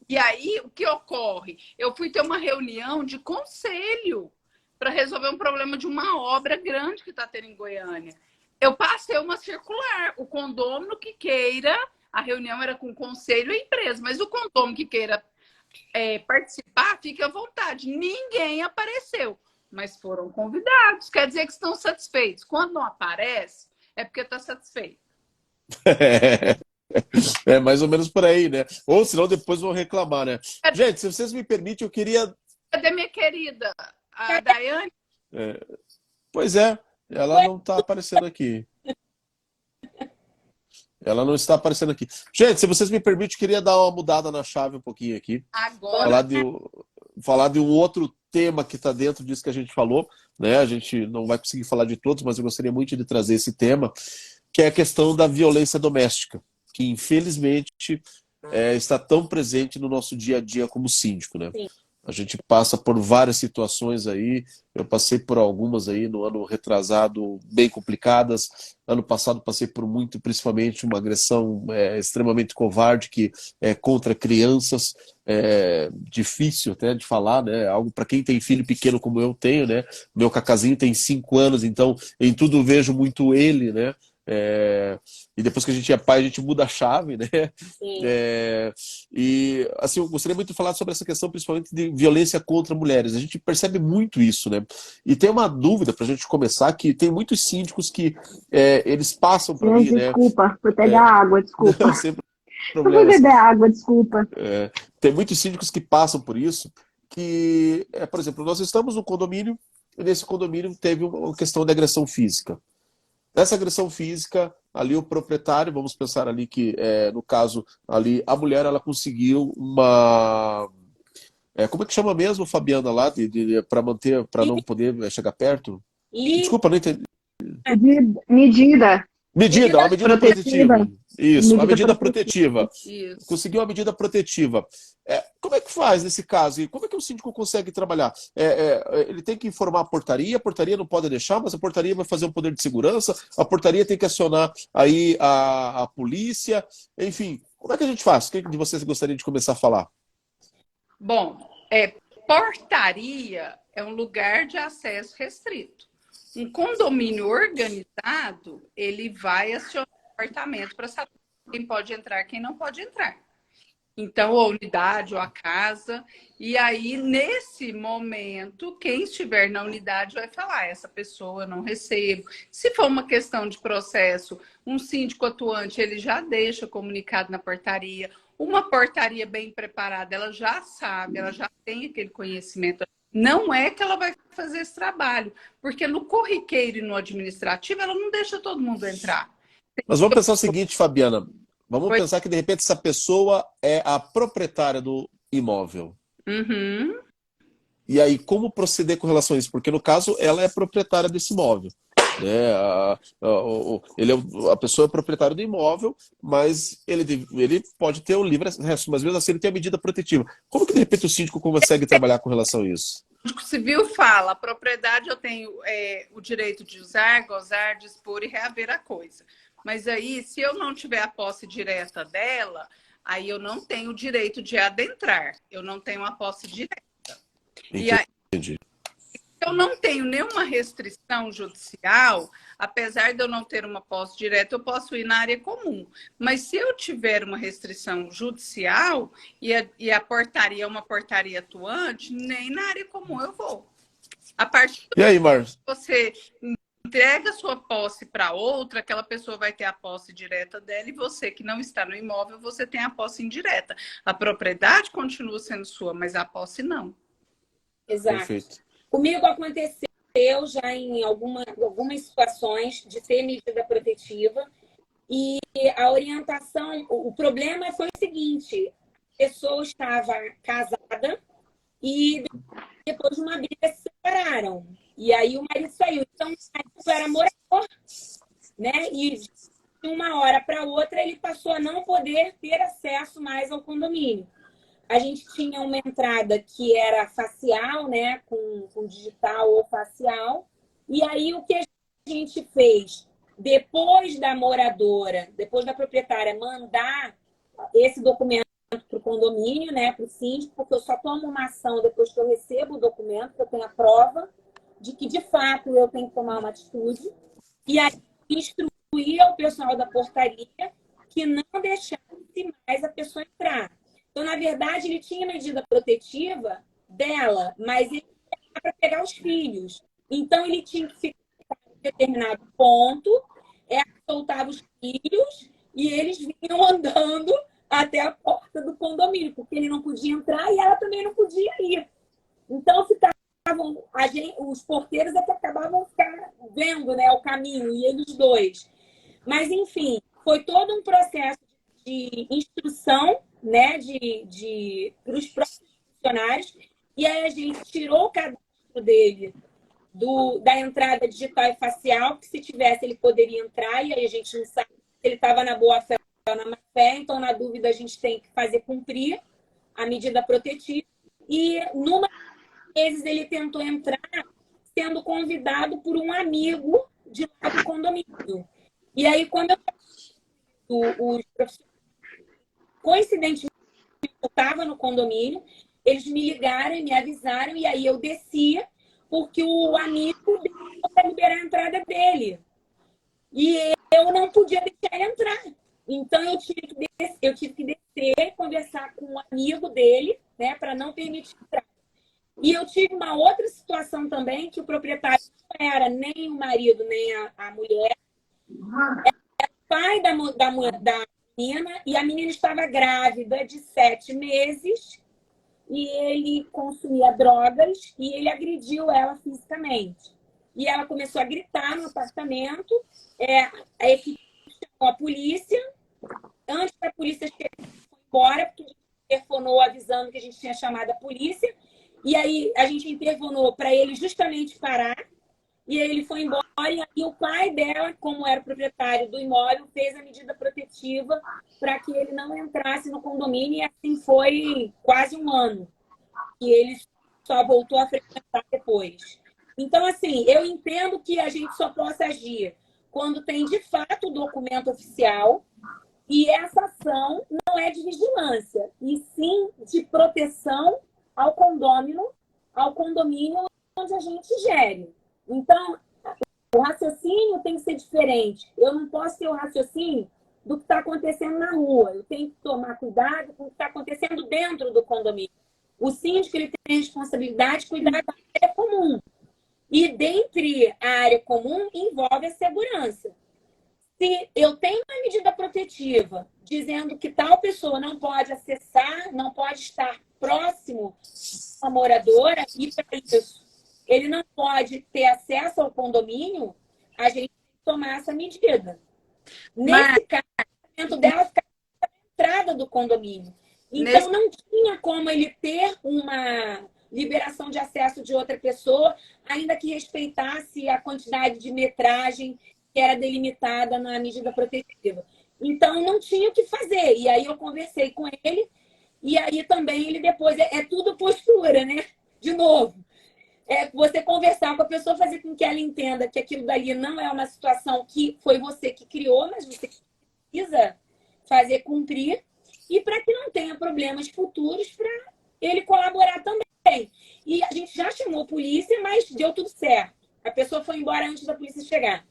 E aí, o que ocorre? Eu fui ter uma reunião de conselho para resolver um problema de uma obra grande que está tendo em Goiânia. Eu passei uma circular, o condômino que queira, a reunião era com o conselho e a empresa, mas o condômino que queira participar, fique à vontade. Ninguém apareceu, mas foram convidados. Quer dizer que estão satisfeitos. Quando não aparece, é porque está satisfeito. É mais ou menos por aí, né? Ou senão depois vão reclamar, né? Gente, se vocês me permitem, eu queria... Cadê minha querida? A Daiane? Pois é, ela não está aparecendo aqui. Ela não está aparecendo aqui. Gente, se vocês me permitem, eu queria dar uma mudada na chave um pouquinho aqui. Agora. Falar de um outro tema que está dentro disso que a gente falou, né? A gente não vai conseguir falar de todos, mas eu gostaria muito de trazer esse tema, que é a questão da violência doméstica, que infelizmente está tão presente no nosso dia a dia como síndico, né? Sim. A gente passa por várias situações aí, eu passei por algumas aí no ano retrasado bem complicadas, ano passado passei por muito, principalmente uma agressão extremamente covarde que é contra crianças, difícil até de falar, né? Algo para quem tem filho pequeno como eu tenho, né? Meu Cacazinho tem 5 anos, então em tudo vejo muito ele, né? E depois que a gente é pai, a gente muda a chave, né? E assim, eu gostaria muito de falar sobre essa questão, principalmente de violência contra mulheres. A gente percebe muito isso, né? E tem uma dúvida para a gente começar, que tem muitos síndicos que eles passam para mim, né? Desculpa, fui pegar água, desculpa. Não, sempre Eu fui beber água, desculpa. Tem muitos síndicos que passam por isso, que, por exemplo, nós estamos no condomínio, e nesse condomínio teve uma questão de agressão física. Nessa agressão física, ali o proprietário, vamos pensar ali que, no caso, ali a mulher, ela conseguiu uma... como é que chama mesmo, Fabiana, lá, para manter, para não poder chegar perto? Desculpa, não entendi. Medida. Uma medida protetiva. Isso, uma medida protetiva. Isso. Conseguiu uma medida protetiva. Como é que faz nesse caso? E como é que o síndico consegue trabalhar? Ele tem que informar a portaria não pode deixar, mas a portaria vai fazer um poder de segurança, a portaria tem que acionar aí a polícia, enfim. Como é que a gente faz? Quem de vocês gostaria de começar a falar? Bom, portaria é um lugar de acesso restrito. Um condomínio organizado, ele vai acionar o apartamento para saber quem pode entrar, quem não pode entrar. Então, ou a unidade, ou a casa. E aí, nesse momento, quem estiver na unidade vai falar, essa pessoa eu não recebo. Se for uma questão de processo, um síndico atuante, ele já deixa comunicado na portaria. Uma portaria bem preparada, ela já sabe, ela já tem aquele conhecimento. Não é que ela vai fazer esse trabalho, porque no corriqueiro e no administrativo, ela não deixa todo mundo entrar. Mas vamos pensar o seguinte, Fabiana. Vamos pensar que, de repente, essa pessoa é a proprietária do imóvel. Uhum. E aí, como proceder com relação a isso? Porque, no caso, ela é proprietária desse imóvel. Né? A pessoa é proprietária do imóvel, mas ele pode ter o livre acesso, mas mesmo assim ele tem a medida protetiva. Como que, de repente, o síndico consegue trabalhar com relação a isso? O Código Civil fala, a propriedade eu tenho o direito de usar, gozar, dispor e reaver a coisa. Mas aí, se eu não tiver a posse direta dela, aí eu não tenho o direito de adentrar. Eu não tenho a posse direta. Entendi. Eu não tenho nenhuma restrição judicial, apesar de eu não ter uma posse direta, eu posso ir na área comum. Mas se eu tiver uma restrição judicial e a portaria é uma portaria atuante, nem na área comum eu vou. A partir do E aí, Márcio? que você entrega a sua posse para outra, aquela pessoa vai ter a posse direta dela e você que não está no imóvel, você tem a posse indireta. A propriedade continua sendo sua, mas a posse não. Exato. Perfeito. Comigo aconteceu já em algumas situações de ter medida protetiva e a orientação, o problema foi o seguinte, a pessoa estava casada e depois de uma briga se separaram. E aí o marido saiu. Então, o marido era morador, né? E de uma hora para outra ele passou a não poder ter acesso mais ao condomínio. A gente tinha uma entrada que era facial, né? Com digital ou facial. E aí o que a gente fez? Depois da moradora, depois da proprietária mandar esse documento para o condomínio, né, para o síndico, porque eu só tomo uma ação depois que eu recebo o documento, que eu tenho a prova de que, de fato, eu tenho que tomar uma atitude. E aí, instruir o pessoal da portaria que não deixasse mais a pessoa entrar. Então, na verdade, ele tinha medida protetiva dela, mas ele era para pegar os filhos. Então, ele tinha que ficar em determinado ponto, soltava os filhos e eles vinham andando até a porta do condomínio, porque ele não podia entrar e ela também não podia ir. Então, os porteiros até acabavam vendo, né, o caminho, e eles dois. Mas, enfim, foi todo um processo de instrução, né, para os próprios funcionários, e aí a gente tirou o cadastro dele da entrada digital e facial, que se tivesse ele poderia entrar, e aí a gente não sabe se ele estava na boa fé ou na má fé, então na dúvida a gente tem que fazer cumprir a medida protetiva. E numa vezes ele tentou entrar sendo convidado por um amigo de lá do condomínio. E aí quando os profissionais, coincidentemente, eu estava no condomínio, eles me ligaram e me avisaram, e aí eu descia, porque o amigo ia liberar a entrada dele. E eu não podia deixar ele entrar. Então, eu tive que descer, conversar com um amigo dele, né, para não permitir entrar. E eu tive uma outra situação também, que o proprietário não era nem o marido, nem a mulher. Era o pai da menina, e a menina estava grávida de 7 meses, e ele consumia drogas e ele agrediu ela fisicamente. E ela começou a gritar no apartamento, a equipe chamou a polícia. Antes da polícia chegar, foi embora, porque a gente interfonou avisando que a gente tinha chamado a polícia. E aí a gente interfonou para ele justamente parar. E aí ele foi embora. E o pai dela, como era o proprietário do imóvel, fez a medida protetiva para que ele não entrasse no condomínio. E assim foi quase um ano. E ele só voltou a frequentar depois. Então, assim, eu entendo que a gente só possa agir quando tem, de fato, o documento oficial. E essa ação não é de vigilância, e sim de proteção ao condomínio onde a gente gere. Então, o raciocínio tem que ser diferente. Eu não posso ter o raciocínio do que está acontecendo na rua. Eu tenho que tomar cuidado com o que está acontecendo dentro do condomínio. O síndico ele tem a responsabilidade de cuidar da área comum. E dentre a área comum envolve a segurança. Se eu tenho uma medida protetiva dizendo que tal pessoa não pode acessar, não pode estar próximo a uma moradora, e para isso ele não pode ter acesso ao condomínio, a gente tem que tomar essa medida. Nesse caso, o documento dela fica na entrada do condomínio. Então, não tinha como ele ter uma liberação de acesso de outra pessoa, ainda que respeitasse a quantidade de metragem que era delimitada na medida protetiva. Então, não tinha o que fazer. E aí eu conversei com ele, e aí também ele depois... É tudo postura, né? De novo. Você conversar com a pessoa, fazer com que ela entenda que aquilo dali não é uma situação que foi você que criou, mas você precisa fazer cumprir, e para que não tenha problemas futuros para ele colaborar também. E a gente já chamou a polícia, mas deu tudo certo. A pessoa foi embora antes da polícia chegar.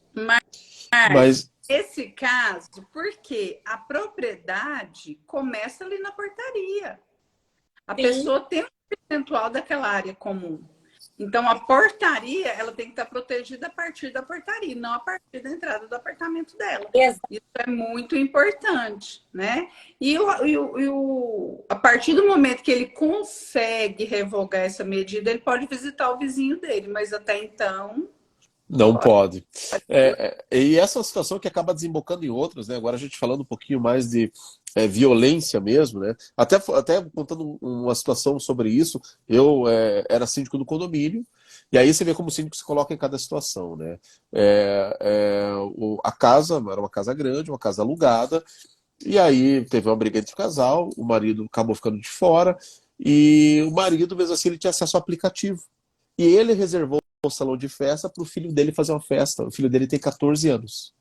Mas esse caso, porque a propriedade começa ali na portaria. A pessoa tem um percentual daquela área comum. Então, a portaria, ela tem que estar protegida a partir da portaria, não a partir da entrada do apartamento dela. Exato. Isso é muito importante, né? E a partir do momento que ele consegue revogar essa medida, ele pode visitar o vizinho dele, mas até então... Não pode. E essa é uma situação que acaba desembocando em outras, né? Agora a gente falando um pouquinho mais de violência mesmo, né? Até contando uma situação sobre isso, eu era síndico do condomínio, e aí você vê como o síndico se coloca em cada situação, né? A casa era uma casa grande, uma casa alugada, e aí teve uma briga entre o casal, o marido acabou ficando de fora, e o marido, mesmo assim, ele tinha acesso ao aplicativo. E ele reservou o salão de festa para o filho dele fazer uma festa. O filho dele tem 14 anos.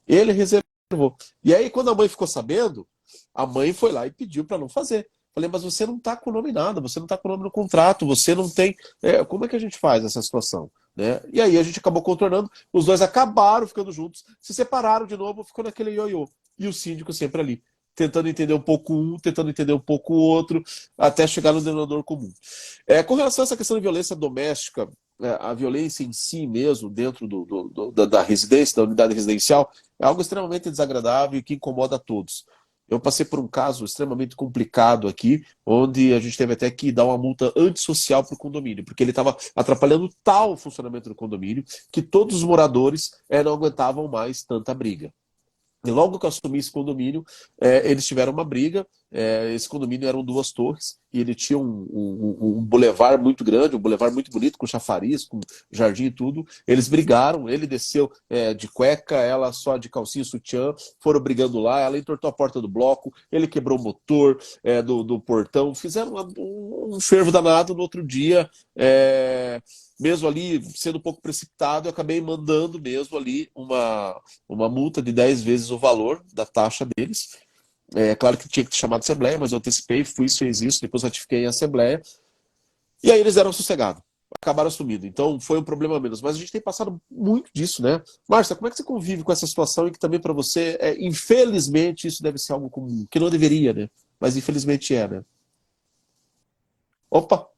Ele reservou. E aí, quando a mãe ficou sabendo, A mãe foi lá e pediu para não fazer. Falei, mas você não está com o nome em nada, você não está com o nome no contrato, você não tem... como é que a gente faz essa situação? Né? E aí a gente acabou contornando, os dois acabaram ficando juntos, se separaram de novo, ficou naquele ioiô. E o síndico sempre ali, tentando entender um pouco um, tentando entender um pouco o outro, até chegar no denominador comum. Com relação a essa questão de violência doméstica, a violência em si mesmo, dentro da residência, da unidade residencial, é algo extremamente desagradável e que incomoda a todos. Eu passei por um caso extremamente complicado aqui, onde a gente teve até que dar uma multa antissocial para o condomínio, porque ele estava atrapalhando tal o funcionamento do condomínio que todos os moradores não aguentavam mais tanta briga. E logo que eu assumi esse condomínio, eles tiveram uma briga. Esse condomínio eram 2 torres e ele tinha um bulevar muito grande, um bulevar muito bonito, com chafariz, com jardim e tudo. Eles brigaram, ele desceu de cueca, ela só de calcinha e sutiã, foram brigando lá, ela entortou a porta do bloco, ele quebrou o motor do portão, fizeram um fervo danado. No outro dia, mesmo ali sendo um pouco precipitado, eu acabei mandando mesmo ali uma multa de 10 vezes o valor da taxa deles. Claro que tinha que te chamar de assembleia, mas eu antecipei, fiz isso, depois ratifiquei em assembleia. E aí eles eram sossegados, acabaram assumindo. Então foi um problema menos. Mas a gente tem passado muito disso, né? Márcia, como é que você convive com essa situação e que também para você, infelizmente, isso deve ser algo comum, que não deveria, né? Mas infelizmente né? Opa,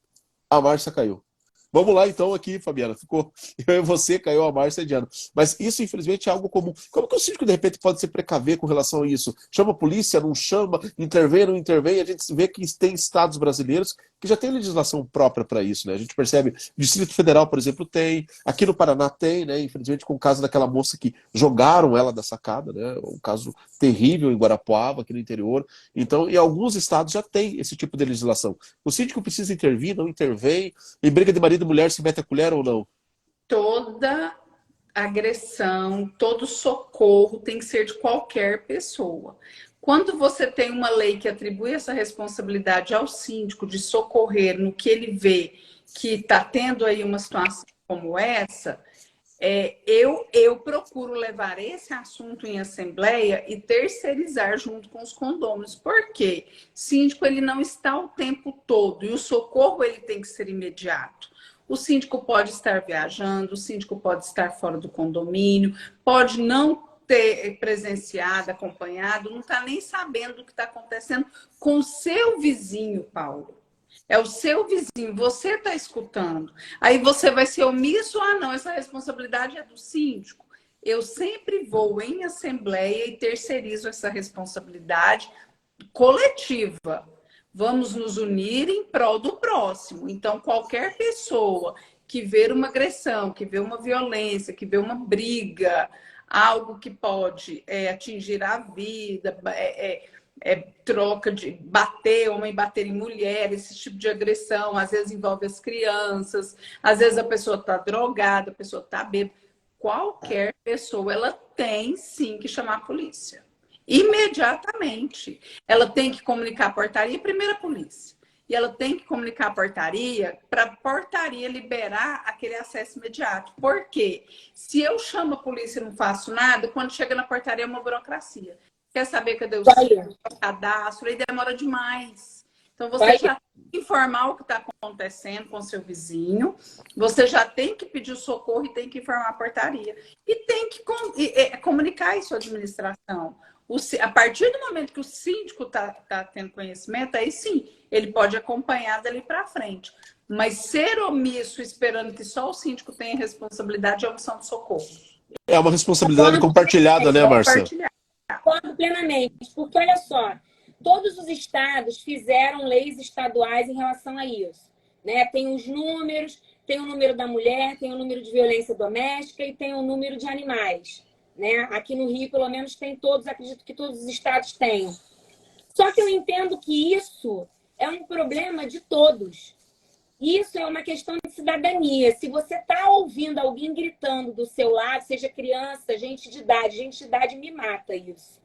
a Márcia caiu. Vamos lá, então, aqui, Fabiana. Ficou eu e você, caiu a Márcia e a Diana. Mas isso, infelizmente, é algo comum. Como que o síndico, de repente, pode se precaver com relação a isso? Chama a polícia, não chama, intervém, não intervém? A gente vê que tem estados brasileiros que já tem legislação própria para isso, né? A gente percebe, o Distrito Federal, por exemplo, tem, aqui no Paraná tem, né? Infelizmente, com o caso daquela moça que jogaram ela da sacada, né? Um caso terrível em Guarapuava, aqui no interior. Então, em alguns estados já tem esse tipo de legislação. O síndico precisa intervir, não intervém, e briga de marido e mulher se mete a colher ou não? Toda agressão, todo socorro tem que ser de qualquer pessoa. Quando você tem uma lei que atribui essa responsabilidade ao síndico de socorrer no que ele vê que está tendo aí uma situação como essa, eu procuro levar esse assunto em assembleia e terceirizar junto com os condôminos. Por quê? Síndico, ele não está o tempo todo e o socorro ele tem que ser imediato. O síndico pode estar viajando, o síndico pode estar fora do condomínio, pode não ter presenciado, acompanhado, não está nem sabendo o que está acontecendo com o seu vizinho, Paulo. É o seu vizinho, você está escutando. Aí você vai ser omisso, não, essa responsabilidade é do síndico. Eu sempre vou em assembleia e terceirizo essa responsabilidade coletiva. Vamos nos unir em prol do próximo. Então, qualquer pessoa que vê uma agressão, que vê uma violência, que vê uma briga, algo que pode atingir a vida, troca de bater, homem bater em mulher, esse tipo de agressão, às vezes envolve as crianças, às vezes a pessoa está drogada, a pessoa está bêbada. Qualquer pessoa, ela tem sim que chamar a polícia. Imediatamente. Ela tem que comunicar a portaria, primeiro a polícia. E ela tem que comunicar a portaria para a portaria liberar aquele acesso imediato. Por quê? Se eu chamo a polícia e não faço nada, quando chega na portaria é uma burocracia. Quer saber cadê o cadastro? Aí demora demais. Então, você já tem que informar o que está acontecendo com o seu vizinho, você já tem que pedir socorro e tem que informar a portaria. E tem que comunicar isso à administração. A partir do momento que o síndico está tendo conhecimento, aí sim, ele pode acompanhar dali para frente. Mas ser omisso esperando que só o síndico tenha responsabilidade é omissão de socorro. É uma responsabilidade compartilhada, né, Márcia? Concordo plenamente, porque olha só, todos os estados fizeram leis estaduais em relação a isso, né? Tem os números, tem o número da mulher, tem o número de violência doméstica e tem o número de animais, né? Aqui no Rio, pelo menos, tem todos, acredito que todos os estados tenham. Só que eu entendo que isso é um problema de todos. Isso é uma questão de cidadania. Se você está ouvindo alguém gritando do seu lado, seja criança, gente de idade me mata isso.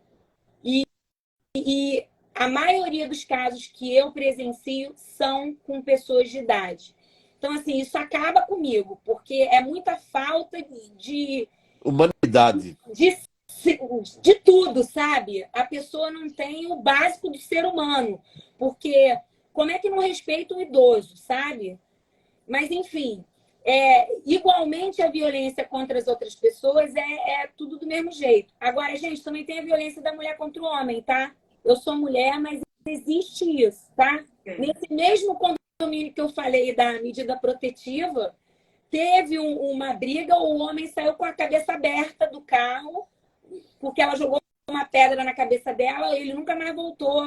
E a maioria dos casos que eu presencio são com pessoas de idade. Então, assim, isso acaba comigo, porque é muita falta de humanidade. De de tudo, sabe? A pessoa não tem o básico do ser humano, porque como é que não respeita um idoso, sabe? Mas, enfim, igualmente a violência contra as outras pessoas é tudo do mesmo jeito. Agora, gente, também tem a violência da mulher contra o homem, tá? Eu sou mulher, mas existe isso, tá? Nesse mesmo condomínio que eu falei da medida protetiva, teve uma briga, o homem saiu com a cabeça aberta do carro, porque ela jogou uma pedra na cabeça dela, ele nunca mais voltou,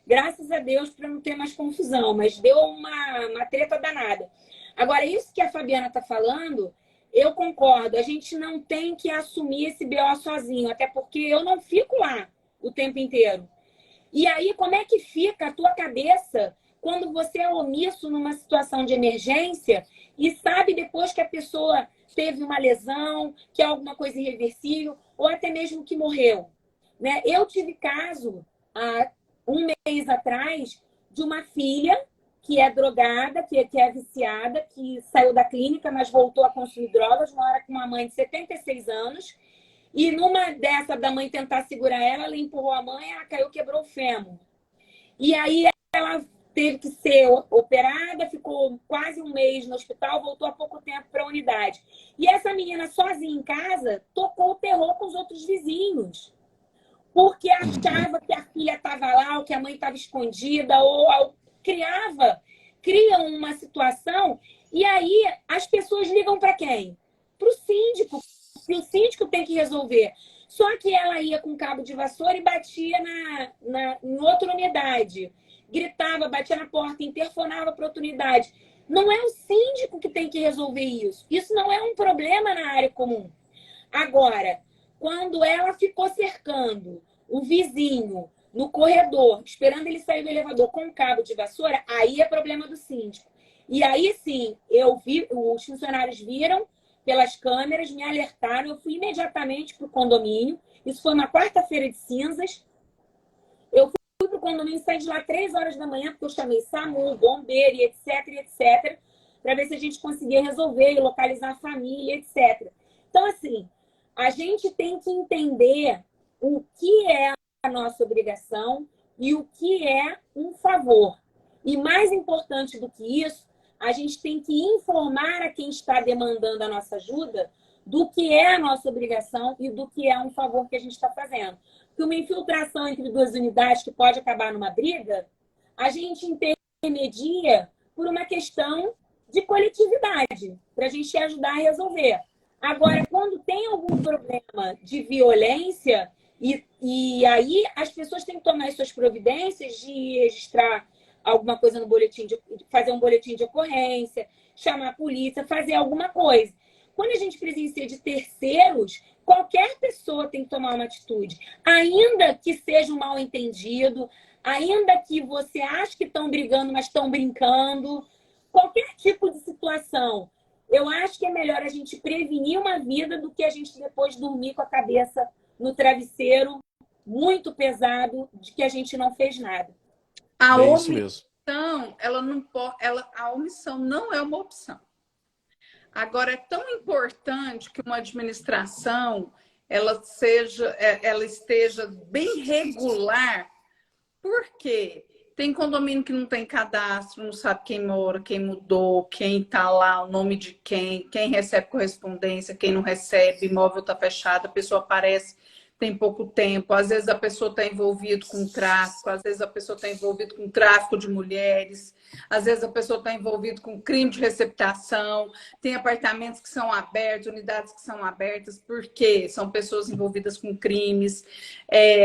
graças a Deus, para não ter mais confusão, mas deu uma treta danada. Agora, isso que a Fabiana está falando, eu concordo, a gente não tem que assumir esse BO sozinho, até porque eu não fico lá o tempo inteiro. E aí, como é que fica a tua cabeça quando você é omisso numa situação de emergência e sabe depois que a pessoa teve uma lesão, que é alguma coisa irreversível, ou até mesmo que morreu? Né? Eu tive caso, há um mês atrás, de uma filha que é drogada, que é viciada, que saiu da clínica, mas voltou a consumir drogas, mora com uma mãe de 76 anos, e numa dessa da mãe tentar segurar ela empurrou a mãe, ela caiu, quebrou o fêmur. E aí ela teve que ser operada, ficou quase um mês no hospital, voltou há pouco tempo para a unidade. E essa menina sozinha em casa tocou o terror com os outros vizinhos, porque achava que a filha estava lá, ou que a mãe estava escondida, ou criam uma situação, e aí as pessoas ligam para quem? Para o síndico, que o síndico tem que resolver. Só que ela ia com cabo de vassoura e batia em outra unidade. Gritava, batia na porta, interfonava para outra unidade. Não é o síndico que tem que resolver isso. Isso não é um problema na área comum. Agora, quando ela ficou cercando o vizinho no corredor, esperando ele sair do elevador com um cabo de vassoura, aí é problema do síndico. E aí sim, eu vi, os funcionários viram pelas câmeras, me alertaram, eu fui imediatamente para o condomínio. Isso foi uma quarta-feira de cinzas. Eu fui para o condomínio, saí de lá 3 horas da manhã, porque eu chamei SAMU, bombeiro, etc, para ver se a gente conseguia resolver e localizar a família, etc. Então, assim, a gente tem que entender o que é a nossa obrigação e o que é um favor. E mais importante do que isso, a gente tem que informar a quem está demandando a nossa ajuda do que é a nossa obrigação e do que é um favor que a gente está fazendo. Porque uma infiltração entre 2 unidades que pode acabar numa briga, a gente intermedia por uma questão de coletividade, para a gente ajudar a resolver. Agora, quando tem algum problema de violência, e aí as pessoas têm que tomar as suas providências de registrar alguma coisa no boletim, fazer um boletim de ocorrência, chamar a polícia, fazer alguma coisa. Quando a gente presencia de terceiros, qualquer pessoa tem que tomar uma atitude. Ainda que seja um mal-entendido, ainda que você ache que estão brigando, mas estão brincando, qualquer tipo de situação. Eu acho que é melhor a gente prevenir uma vida do que a gente depois dormir com a cabeça no travesseiro muito pesado de que a gente não fez nada. A É isso mesmo. omissão, a omissão não é uma opção. Agora, é tão importante que uma administração ela esteja bem regular, porque tem condomínio que não tem cadastro, não sabe quem mora, quem mudou, quem está lá, o nome de quem recebe correspondência, quem não recebe, imóvel está fechado, a pessoa aparece, tem pouco tempo, às vezes a pessoa está envolvida com tráfico, às vezes a pessoa está envolvida com tráfico de mulheres, às vezes a pessoa está envolvida com crime de receptação, tem apartamentos que são abertos, unidades que são abertas, porque são pessoas envolvidas com crimes.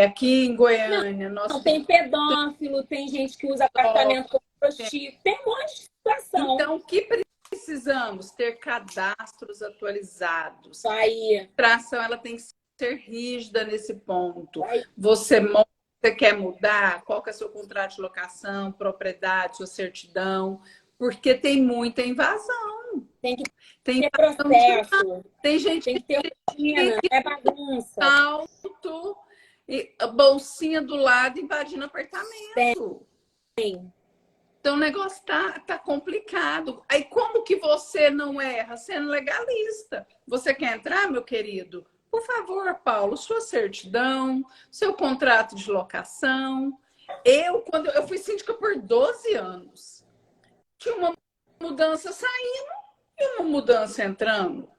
Aqui em Goiânia... Não, tem pedófilo, tem gente que usa apartamento como prostituta, tem um monte de situação. Então, o que precisamos? Ter cadastros atualizados. Aí. A administração ela tem que ser rígida nesse ponto. Você quer mudar? Qual que é o seu contrato de locação, propriedade, sua certidão? Porque tem muita invasão. Tem que ter processo. Tem gente tem que ter rotina, é bagunça. Alto, e a bolsinha do lado invadindo apartamento. Tem. Então o negócio tá complicado. Aí como que você não erra? Sendo legalista. Você quer entrar, meu querido? Por favor, Paulo, sua certidão, seu contrato de locação. Quando eu fui síndica por 12 anos, tinha uma mudança saindo e uma mudança entrando.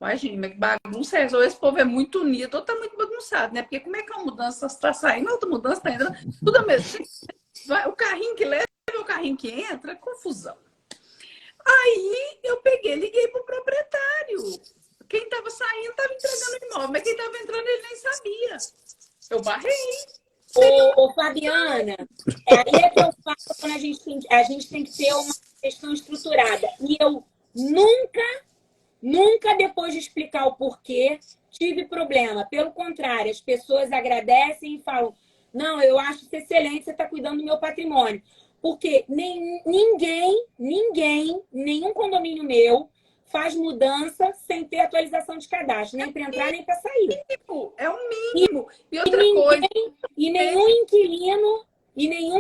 Uai, gente, mas que bagunça é essa? Ou esse povo é muito unido ou tá muito bagunçado, né? Porque como é que uma mudança está saindo, outra mudança está entrando, tudo ao mesmo tempo. O carrinho que leva e o carrinho que entra, confusão. Aí eu liguei pro proprietário. Quem estava saindo estava entregando o imóvel, mas quem estava entrando ele nem sabia. Eu barrei. Ô, Fabiana, aí é que eu falo quando a gente tem que ter uma questão estruturada. E eu nunca, depois de explicar o porquê, tive problema. Pelo contrário, as pessoas agradecem e falam: não, eu acho isso excelente, você está cuidando do meu patrimônio. Porque nenhum condomínio meu faz mudança sem ter atualização de cadastro, nem para entrar, nem para sair. É o mínimo. E outra coisa. E nenhum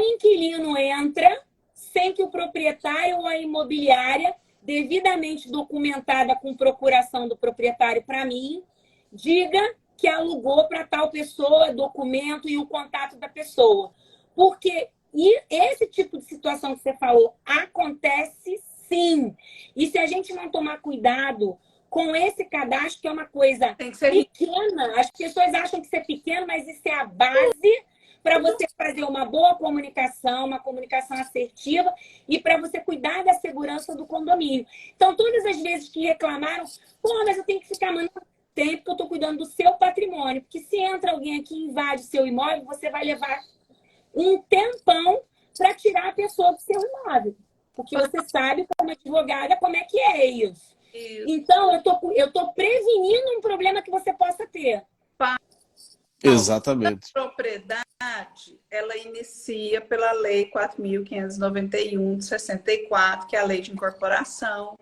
inquilino entra sem que o proprietário ou a imobiliária, devidamente documentada com procuração do proprietário para mim, diga que alugou para tal pessoa, documento e o contato da pessoa. Porque esse tipo de situação que você falou acontece sim. E se a gente não tomar cuidado com esse cadastro, que é uma coisa pequena, as pessoas acham que isso é pequeno, mas isso é a base para você fazer uma boa comunicação, uma comunicação assertiva e para você cuidar da segurança do condomínio. Então, todas as vezes que reclamaram, pô, mas eu tenho que ficar mandando tempo que eu estou cuidando do seu patrimônio, porque se entra alguém aqui e invade o seu imóvel, você vai levar um tempão para tirar a pessoa do seu imóvel. Porque você sabe, como advogada, como é que é isso. Então, eu tô prevenindo um problema que você possa ter. Exatamente. A propriedade, ela inicia pela Lei 4.591 de 64, que é a Lei de Incorporação.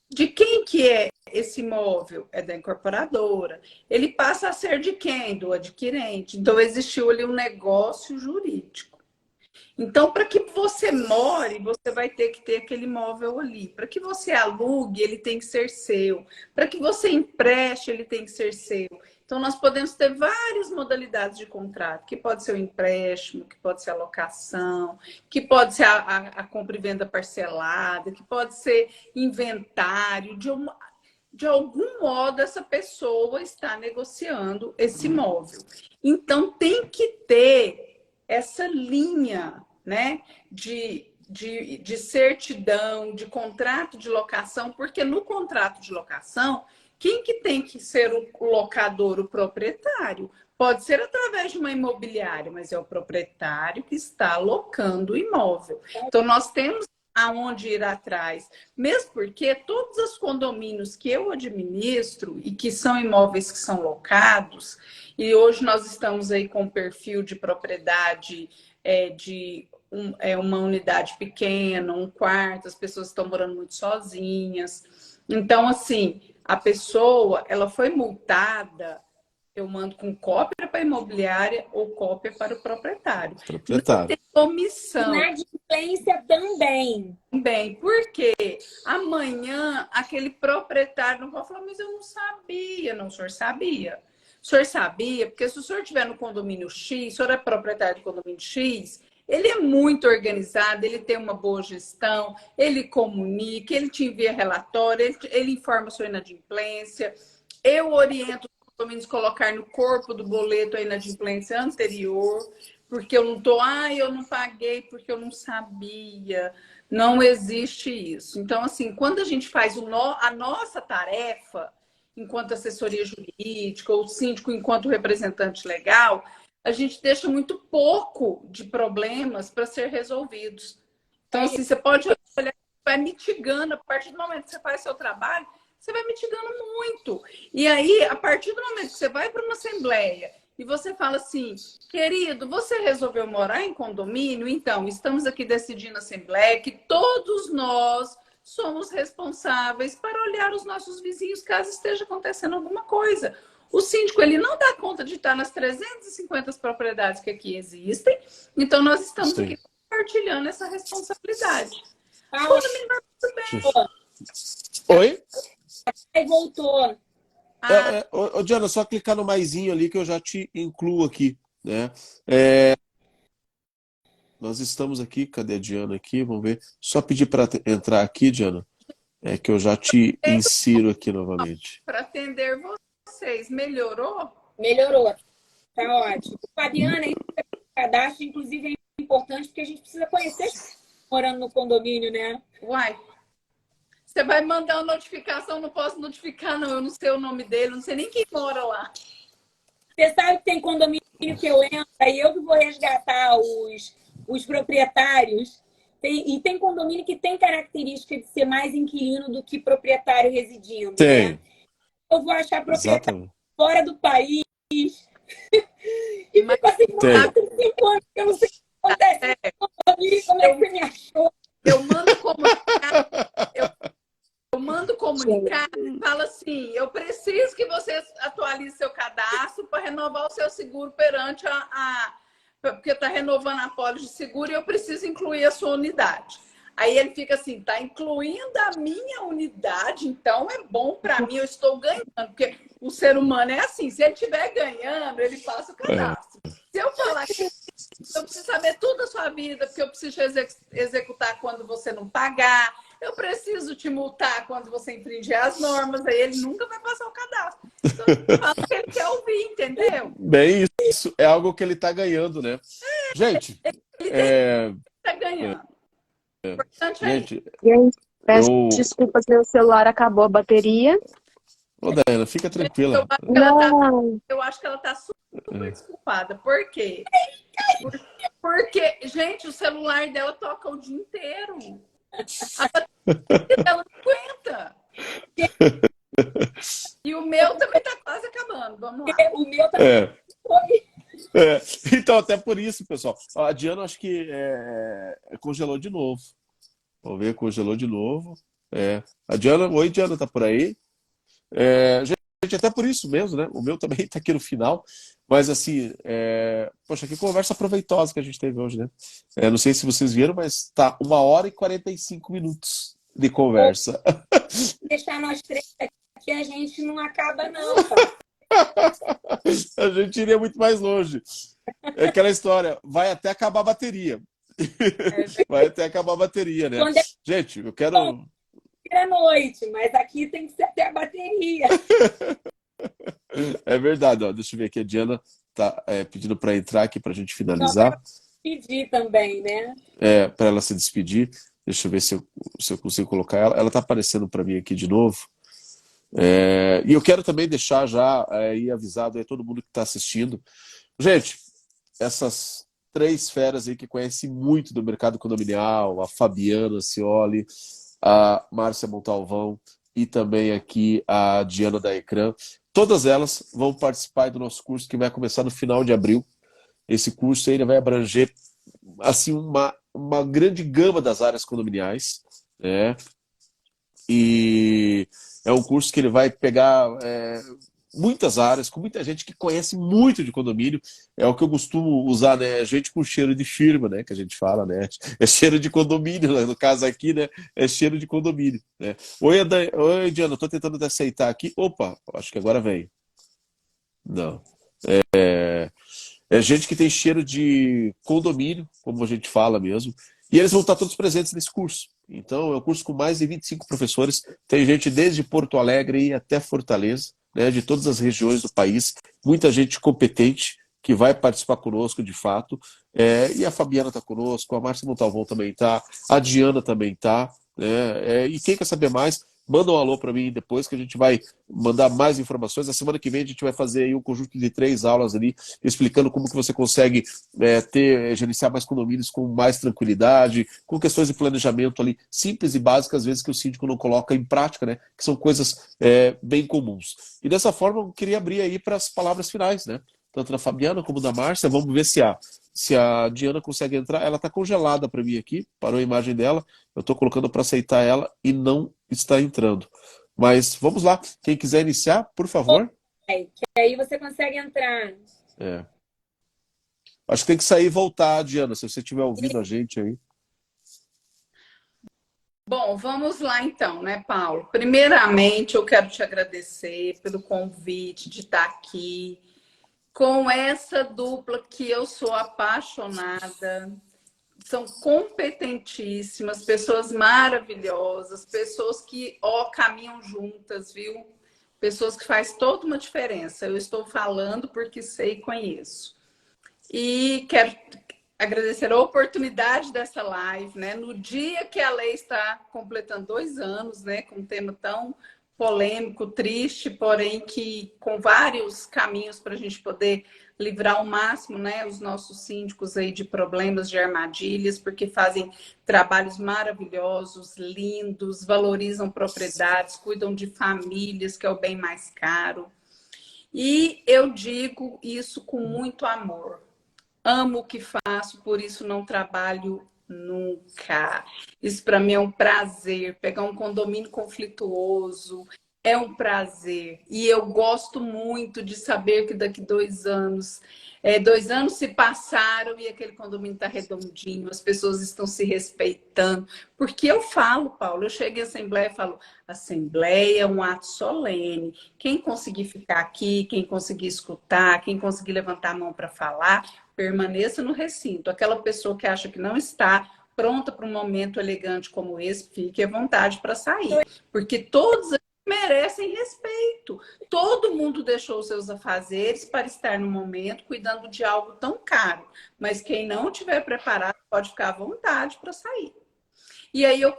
De quem que é esse imóvel? É da incorporadora. Ele passa a ser de quem? Do adquirente. Então, existiu ali um negócio jurídico. Então, para que você more, você vai ter que ter aquele imóvel ali. Para que você alugue, ele tem que ser seu. Para que você empreste, ele tem que ser seu. Então, nós podemos ter várias modalidades de contrato, que pode ser o empréstimo, que pode ser a locação, que pode ser a compra e venda parcelada, que pode ser inventário. De algum modo, essa pessoa está negociando esse imóvel. Então, tem que ter essa linha, né, de certidão, de contrato de locação, porque no contrato de locação, quem que tem que ser o locador, o proprietário? Pode ser através de uma imobiliária, mas é o proprietário que está alocando o imóvel. Então, nós temos aonde ir atrás, mesmo porque todos os condomínios que eu administro e que são imóveis que são locados, e hoje nós estamos aí com um perfil de propriedade uma unidade pequena, um quarto, as pessoas estão morando muito sozinhas. Então, assim, a pessoa, ela foi multada, eu mando com cópia para a imobiliária ou cópia para o proprietário. Não tem omissão. Inadimplência também. Bem, porque amanhã aquele proprietário não vai falar, mas eu não sabia. Não, o senhor sabia. O senhor sabia, porque se o senhor estiver no condomínio X, o senhor é proprietário do condomínio X, ele é muito organizado, ele tem uma boa gestão, ele comunica, ele te envia relatório, ele informa a sua inadimplência. Eu oriento os condomínios a colocar no corpo do boleto a inadimplência anterior, porque eu não paguei porque eu não sabia. Não existe isso. Então, assim, quando a gente faz a nossa tarefa, enquanto assessoria jurídica, ou síndico enquanto representante legal, a gente deixa muito pouco de problemas para ser resolvidos. Então, assim, você pode olhar, vai mitigando, a partir do momento que você faz seu trabalho, você vai mitigando muito. E aí, a partir do momento que você vai para uma assembleia e você fala assim, querido, você resolveu morar em condomínio? Então, estamos aqui decidindo na assembleia que todos nós somos responsáveis para olhar os nossos vizinhos caso esteja acontecendo alguma coisa. O síndico, ele não dá conta de estar nas 350 propriedades que aqui existem, então nós estamos aqui compartilhando essa responsabilidade. Paula, tudo bem. Oi? Aí voltou. Ô, Diana, só clicar no maisinho ali que eu já te incluo aqui, né? Nós estamos aqui, cadê a Diana aqui? Vamos ver. Só pedir para entrar aqui, Diana, que eu já te insiro aqui novamente. Para atender vocês, melhorou? Melhorou. Tá ótimo. Fabiana, esse cadastro, inclusive, é importante porque a gente precisa conhecer as pessoas morando no condomínio, né? Uai, você vai mandar uma notificação, não posso notificar, não. Eu não sei o nome dele, não sei nem quem mora lá. Você sabe que tem condomínio que eu entro, aí eu que vou resgatar os proprietários. E tem condomínio que tem característica de ser mais inquilino do que proprietário residindo. Tem. Né? Eu vou achar proprietário Exatamente. fora do país. E fico assim, por 5 anos, que eu não sei o que acontece no condomínio, como é que você me achou? Eu mando comunicar e falo assim, eu preciso que você atualize seu cadastro para renovar o seu seguro perante porque está renovando a pólice de seguro e eu preciso incluir a sua unidade. Aí ele fica assim, tá incluindo a minha unidade, então é bom para mim, eu estou ganhando, porque o ser humano é assim, se ele estiver ganhando, ele passa o cadastro. Se eu falar que eu preciso saber tudo da sua vida, porque eu preciso executar quando você não pagar, eu preciso te multar quando você infringir as normas, aí ele nunca vai passar o cadastro. Então, eu falo que ele quer ouvir, entendeu? Bem, isso é algo que ele está ganhando, né? Gente, Ele está ganhando. Importante é isso. gente, Gente, peço desculpas, meu celular acabou a bateria. Ô, Diana, fica tranquila. Eu acho que ela tá super desculpada. Por quê? Porque, gente, o celular dela toca o dia inteiro. Ela não aguenta. E o meu também tá quase acabando. Vamos lá. O meu também foi. Então, até por isso, pessoal. A Diana, acho que congelou de novo. Vamos ver, congelou de novo. A Diana, oi, Diana, tá por aí? Gente, até por isso mesmo, né? O meu também tá aqui no final. Mas, assim, poxa, que conversa proveitosa que a gente teve hoje, né? Não sei se vocês viram, mas tá 1h e 45 minutos de conversa. Deixar nós 3 aqui, a gente não acaba, não. A gente iria muito mais longe. É aquela história, vai até acabar a bateria. Vai até acabar a bateria, né? Gente, eu quero... à noite, mas aqui tem que ser até a bateria. É verdade, ó. Deixa eu ver aqui, a Diana tá pedindo para entrar aqui para a gente finalizar. Pedir também, né? Para ela se despedir. Deixa eu ver se eu consigo colocar ela. Ela tá aparecendo para mim aqui de novo. E eu quero também deixar já aí avisado aí todo mundo que está assistindo. Gente, essas 3 feras aí que conhecem muito do mercado condominial, a Fabiana Cioli, a Márcia Montalvão e também aqui a Diana da Ecrã. Todas elas vão participar do nosso curso que vai começar no final de abril. Esse curso aí, ele vai abranger assim, uma grande gama das áreas condominiais, né? E é um curso que ele vai pegar muitas áreas, com muita gente que conhece muito de condomínio. É o que eu costumo usar, né? Gente com cheiro de firma, né? Que a gente fala, né? É cheiro de condomínio, né? No caso aqui, né? É cheiro de condomínio, né? Oi, Diana, tô tentando te aceitar aqui. Opa, acho que agora vem. Não. É gente que tem cheiro de condomínio, como a gente fala mesmo. E eles vão estar todos presentes nesse curso. Então, é um curso com mais de 25 professores. Tem gente desde Porto Alegre até Fortaleza, né, de todas as regiões do país. Muita gente competente que vai participar conosco, de fato. E a Fabiana está conosco, a Márcia Montalvão também está, a Diana também está. Né, e quem quer saber mais, manda um alô para mim depois que a gente vai mandar mais informações. Na semana que vem a gente vai fazer aí um conjunto de 3 aulas ali, explicando como que você consegue gerenciar mais condomínios com mais tranquilidade, com questões de planejamento ali simples e básicas, às vezes que o síndico não coloca em prática, né? Que são coisas bem comuns. E dessa forma eu queria abrir aí para as palavras finais, né? Tanto da Fabiana como da Márcia. Vamos ver se a Diana consegue entrar. Ela está congelada para mim aqui, parou a imagem dela. Eu estou colocando para aceitar ela e não está entrando. Mas vamos lá. Quem quiser iniciar, por favor. Que aí você consegue entrar. Acho que tem que sair e voltar, Diana, se você estiver ouvindo a gente aí. Bom, vamos lá então, né, Paulo? Primeiramente, eu quero te agradecer pelo convite de estar aqui com essa dupla que eu sou apaixonada. São competentíssimas, pessoas maravilhosas, pessoas que, caminham juntas, viu? Pessoas que faz toda uma diferença. Eu estou falando porque sei e conheço. E quero agradecer a oportunidade dessa live, né? No dia que a lei está completando 2 anos, né? Com um tema tão polêmico, triste, porém que com vários caminhos para a gente poder livrar ao máximo, né? Os nossos síndicos aí de problemas, de armadilhas, porque fazem trabalhos maravilhosos, lindos, valorizam propriedades, cuidam de famílias, que é o bem mais caro. E eu digo isso com muito amor. Amo o que faço, por isso não trabalho nunca. Isso para mim é um prazer. Pegar um condomínio conflituoso é um prazer. E eu gosto muito de saber que daqui 2 anos, 2 anos se passaram e aquele condomínio está redondinho, as pessoas estão se respeitando. Porque eu falo, Paulo, eu chego em assembleia e falo, assembleia é um ato solene. Quem conseguir ficar aqui, quem conseguir escutar, quem conseguir levantar a mão para falar, permaneça no recinto. Aquela pessoa que acha que não está pronta para um momento elegante como esse, fique à vontade para sair. Porque todos merecem respeito. Todo mundo deixou os seus afazeres para estar no momento cuidando de algo tão caro. Mas quem não estiver preparado pode ficar à vontade para sair. E aí eu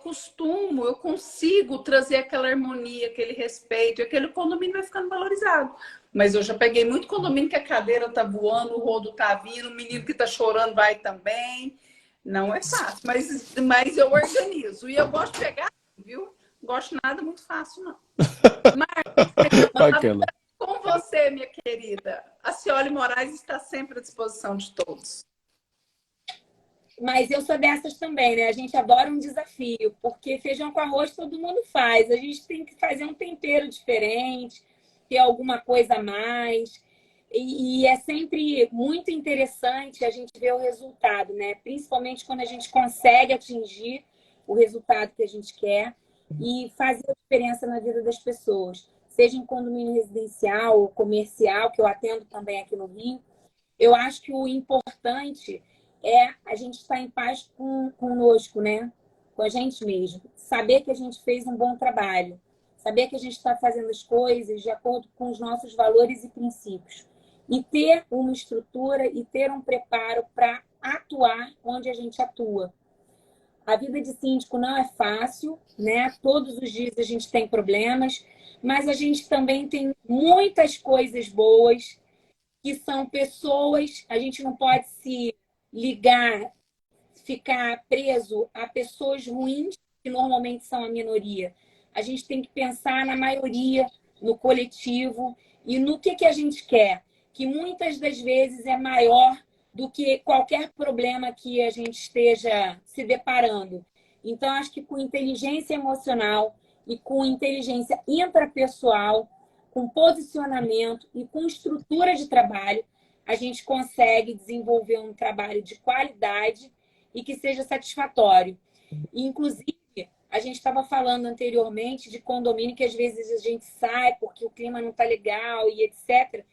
consigo trazer aquela harmonia, aquele respeito, e aquele condomínio vai ficando valorizado. Mas eu já peguei muito condomínio que a cadeira tá voando, o rodo tá vindo, o menino que tá chorando vai também. Não é fácil, mas eu organizo. E eu gosto de pegar, viu? Não gosto de nada muito fácil, não. Bacana. Com você, minha querida. A Cioli Moraes está sempre à disposição de todos. Mas eu sou dessas também, né? A gente adora um desafio, porque feijão com arroz todo mundo faz. A gente tem que fazer um tempero diferente, ter alguma coisa a mais. E é sempre muito interessante a gente ver o resultado, né? Principalmente quando a gente consegue atingir o resultado que a gente quer e fazer a diferença na vida das pessoas. Seja em condomínio residencial ou comercial, que eu atendo também aqui no Rio. Eu acho que o importante é a gente estar em paz conosco, né? Com a gente mesmo. Saber que a gente fez um bom trabalho. Saber que a gente está fazendo as coisas de acordo com os nossos valores e princípios. E ter uma estrutura e ter um preparo para atuar onde a gente atua. A vida de síndico não é fácil, né? Todos os dias a gente tem problemas, mas a gente também tem muitas coisas boas, que são pessoas, a gente não pode se ligar, ficar preso a pessoas ruins, que normalmente são a minoria. A gente tem que pensar na maioria, no coletivo e no que a gente quer, que muitas das vezes é maior do que qualquer problema que a gente esteja se deparando. Então, acho que com inteligência emocional e com inteligência intrapessoal, com posicionamento e com estrutura de trabalho, a gente consegue desenvolver um trabalho de qualidade e que seja satisfatório. Inclusive, a gente estava falando anteriormente de condomínio que às vezes a gente sai porque o clima não está legal e etc.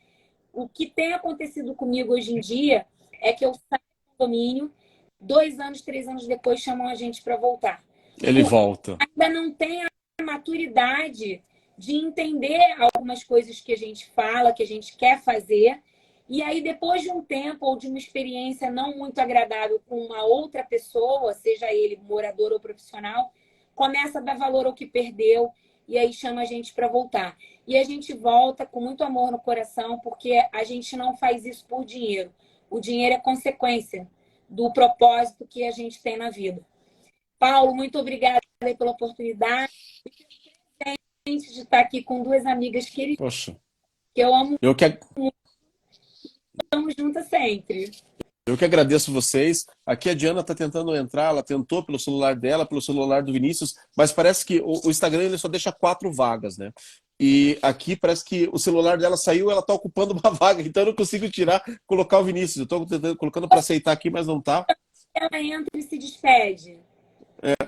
O que tem acontecido comigo hoje em dia é que eu saio do condomínio, 2 anos, 3 anos depois chamam a gente para voltar. Ele volta. Ainda não tem a maturidade de entender algumas coisas que a gente fala, que a gente quer fazer. E aí, depois de um tempo ou de uma experiência não muito agradável com uma outra pessoa, seja ele morador ou profissional, começa a dar valor ao que perdeu e aí chama a gente para voltar. E a gente volta com muito amor no coração, porque a gente não faz isso por dinheiro. O dinheiro é consequência do propósito que a gente tem na vida. Paulo, muito obrigada pela oportunidade. De estar aqui com 2 amigas queridas. Poxa. Que eu amo. Eu que Estamos juntas sempre. Eu que agradeço vocês. Aqui a Diana está tentando entrar, ela tentou pelo celular dela, pelo celular do Vinícius, mas parece que o Instagram ele só deixa 4 vagas, né? E aqui parece que o celular dela saiu, ela está ocupando uma vaga, então eu não consigo tirar, colocar o Vinícius. Eu estou colocando para aceitar aqui, mas não tá. Ela entra e se despede.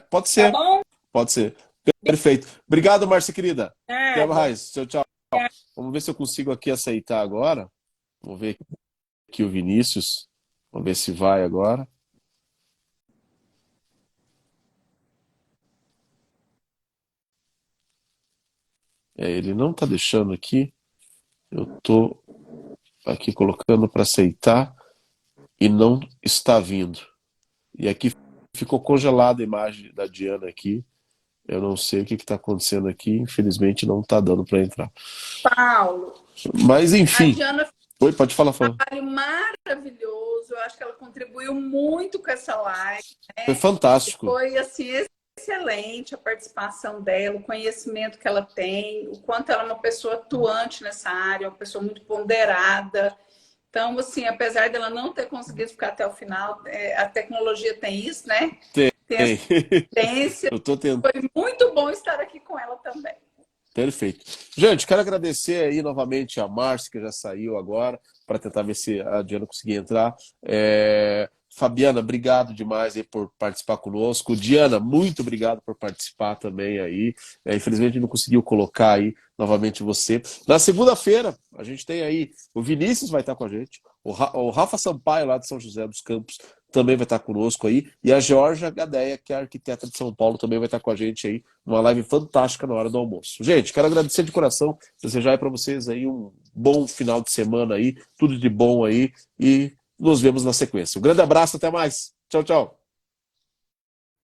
Pode ser. Tá bom? Pode ser. Perfeito. Obrigado, Márcia, querida. Até É, mais. Tchau, tchau. Vamos ver se eu consigo aqui aceitar agora. Vamos ver aqui o Vinícius. Vamos ver se vai agora. Ele não está deixando aqui. Eu estou aqui colocando para aceitar e não está vindo. E aqui ficou congelada a imagem da Diana aqui. Eu não sei o que está acontecendo aqui. Infelizmente não está dando para entrar. Paulo, Mas a enfim. Diana fez Oi, pode falar. um trabalho maravilhoso. Eu acho que ela contribuiu muito com essa live. Foi fantástico. Foi assim, excelente a participação dela, o conhecimento que ela tem, o quanto ela é uma pessoa atuante nessa área, uma pessoa muito ponderada. Então, assim, apesar dela não ter conseguido ficar até o final, a tecnologia tem isso, né? Tem essa tendência. Eu tô tentando. Foi muito bom estar aqui com ela também. Perfeito. Gente, quero agradecer aí novamente a Márcia, que já saiu agora, para tentar ver se a Diana conseguia entrar. Fabiana, obrigado demais aí por participar conosco. Diana, muito obrigado por participar também aí. Infelizmente a gente não conseguiu colocar aí novamente você. Na segunda-feira, a gente tem aí o Vinícius vai estar com a gente, o Rafa Sampaio, lá de São José dos Campos, também vai estar conosco aí, e a Georgia Gadeia, que é a arquiteta de São Paulo, também vai estar com a gente aí, numa live fantástica na hora do almoço. Gente, quero agradecer de coração, desejar aí para vocês aí um bom final de semana aí, tudo de bom aí, e nos vemos na sequência. Um grande abraço, até mais. Tchau, tchau.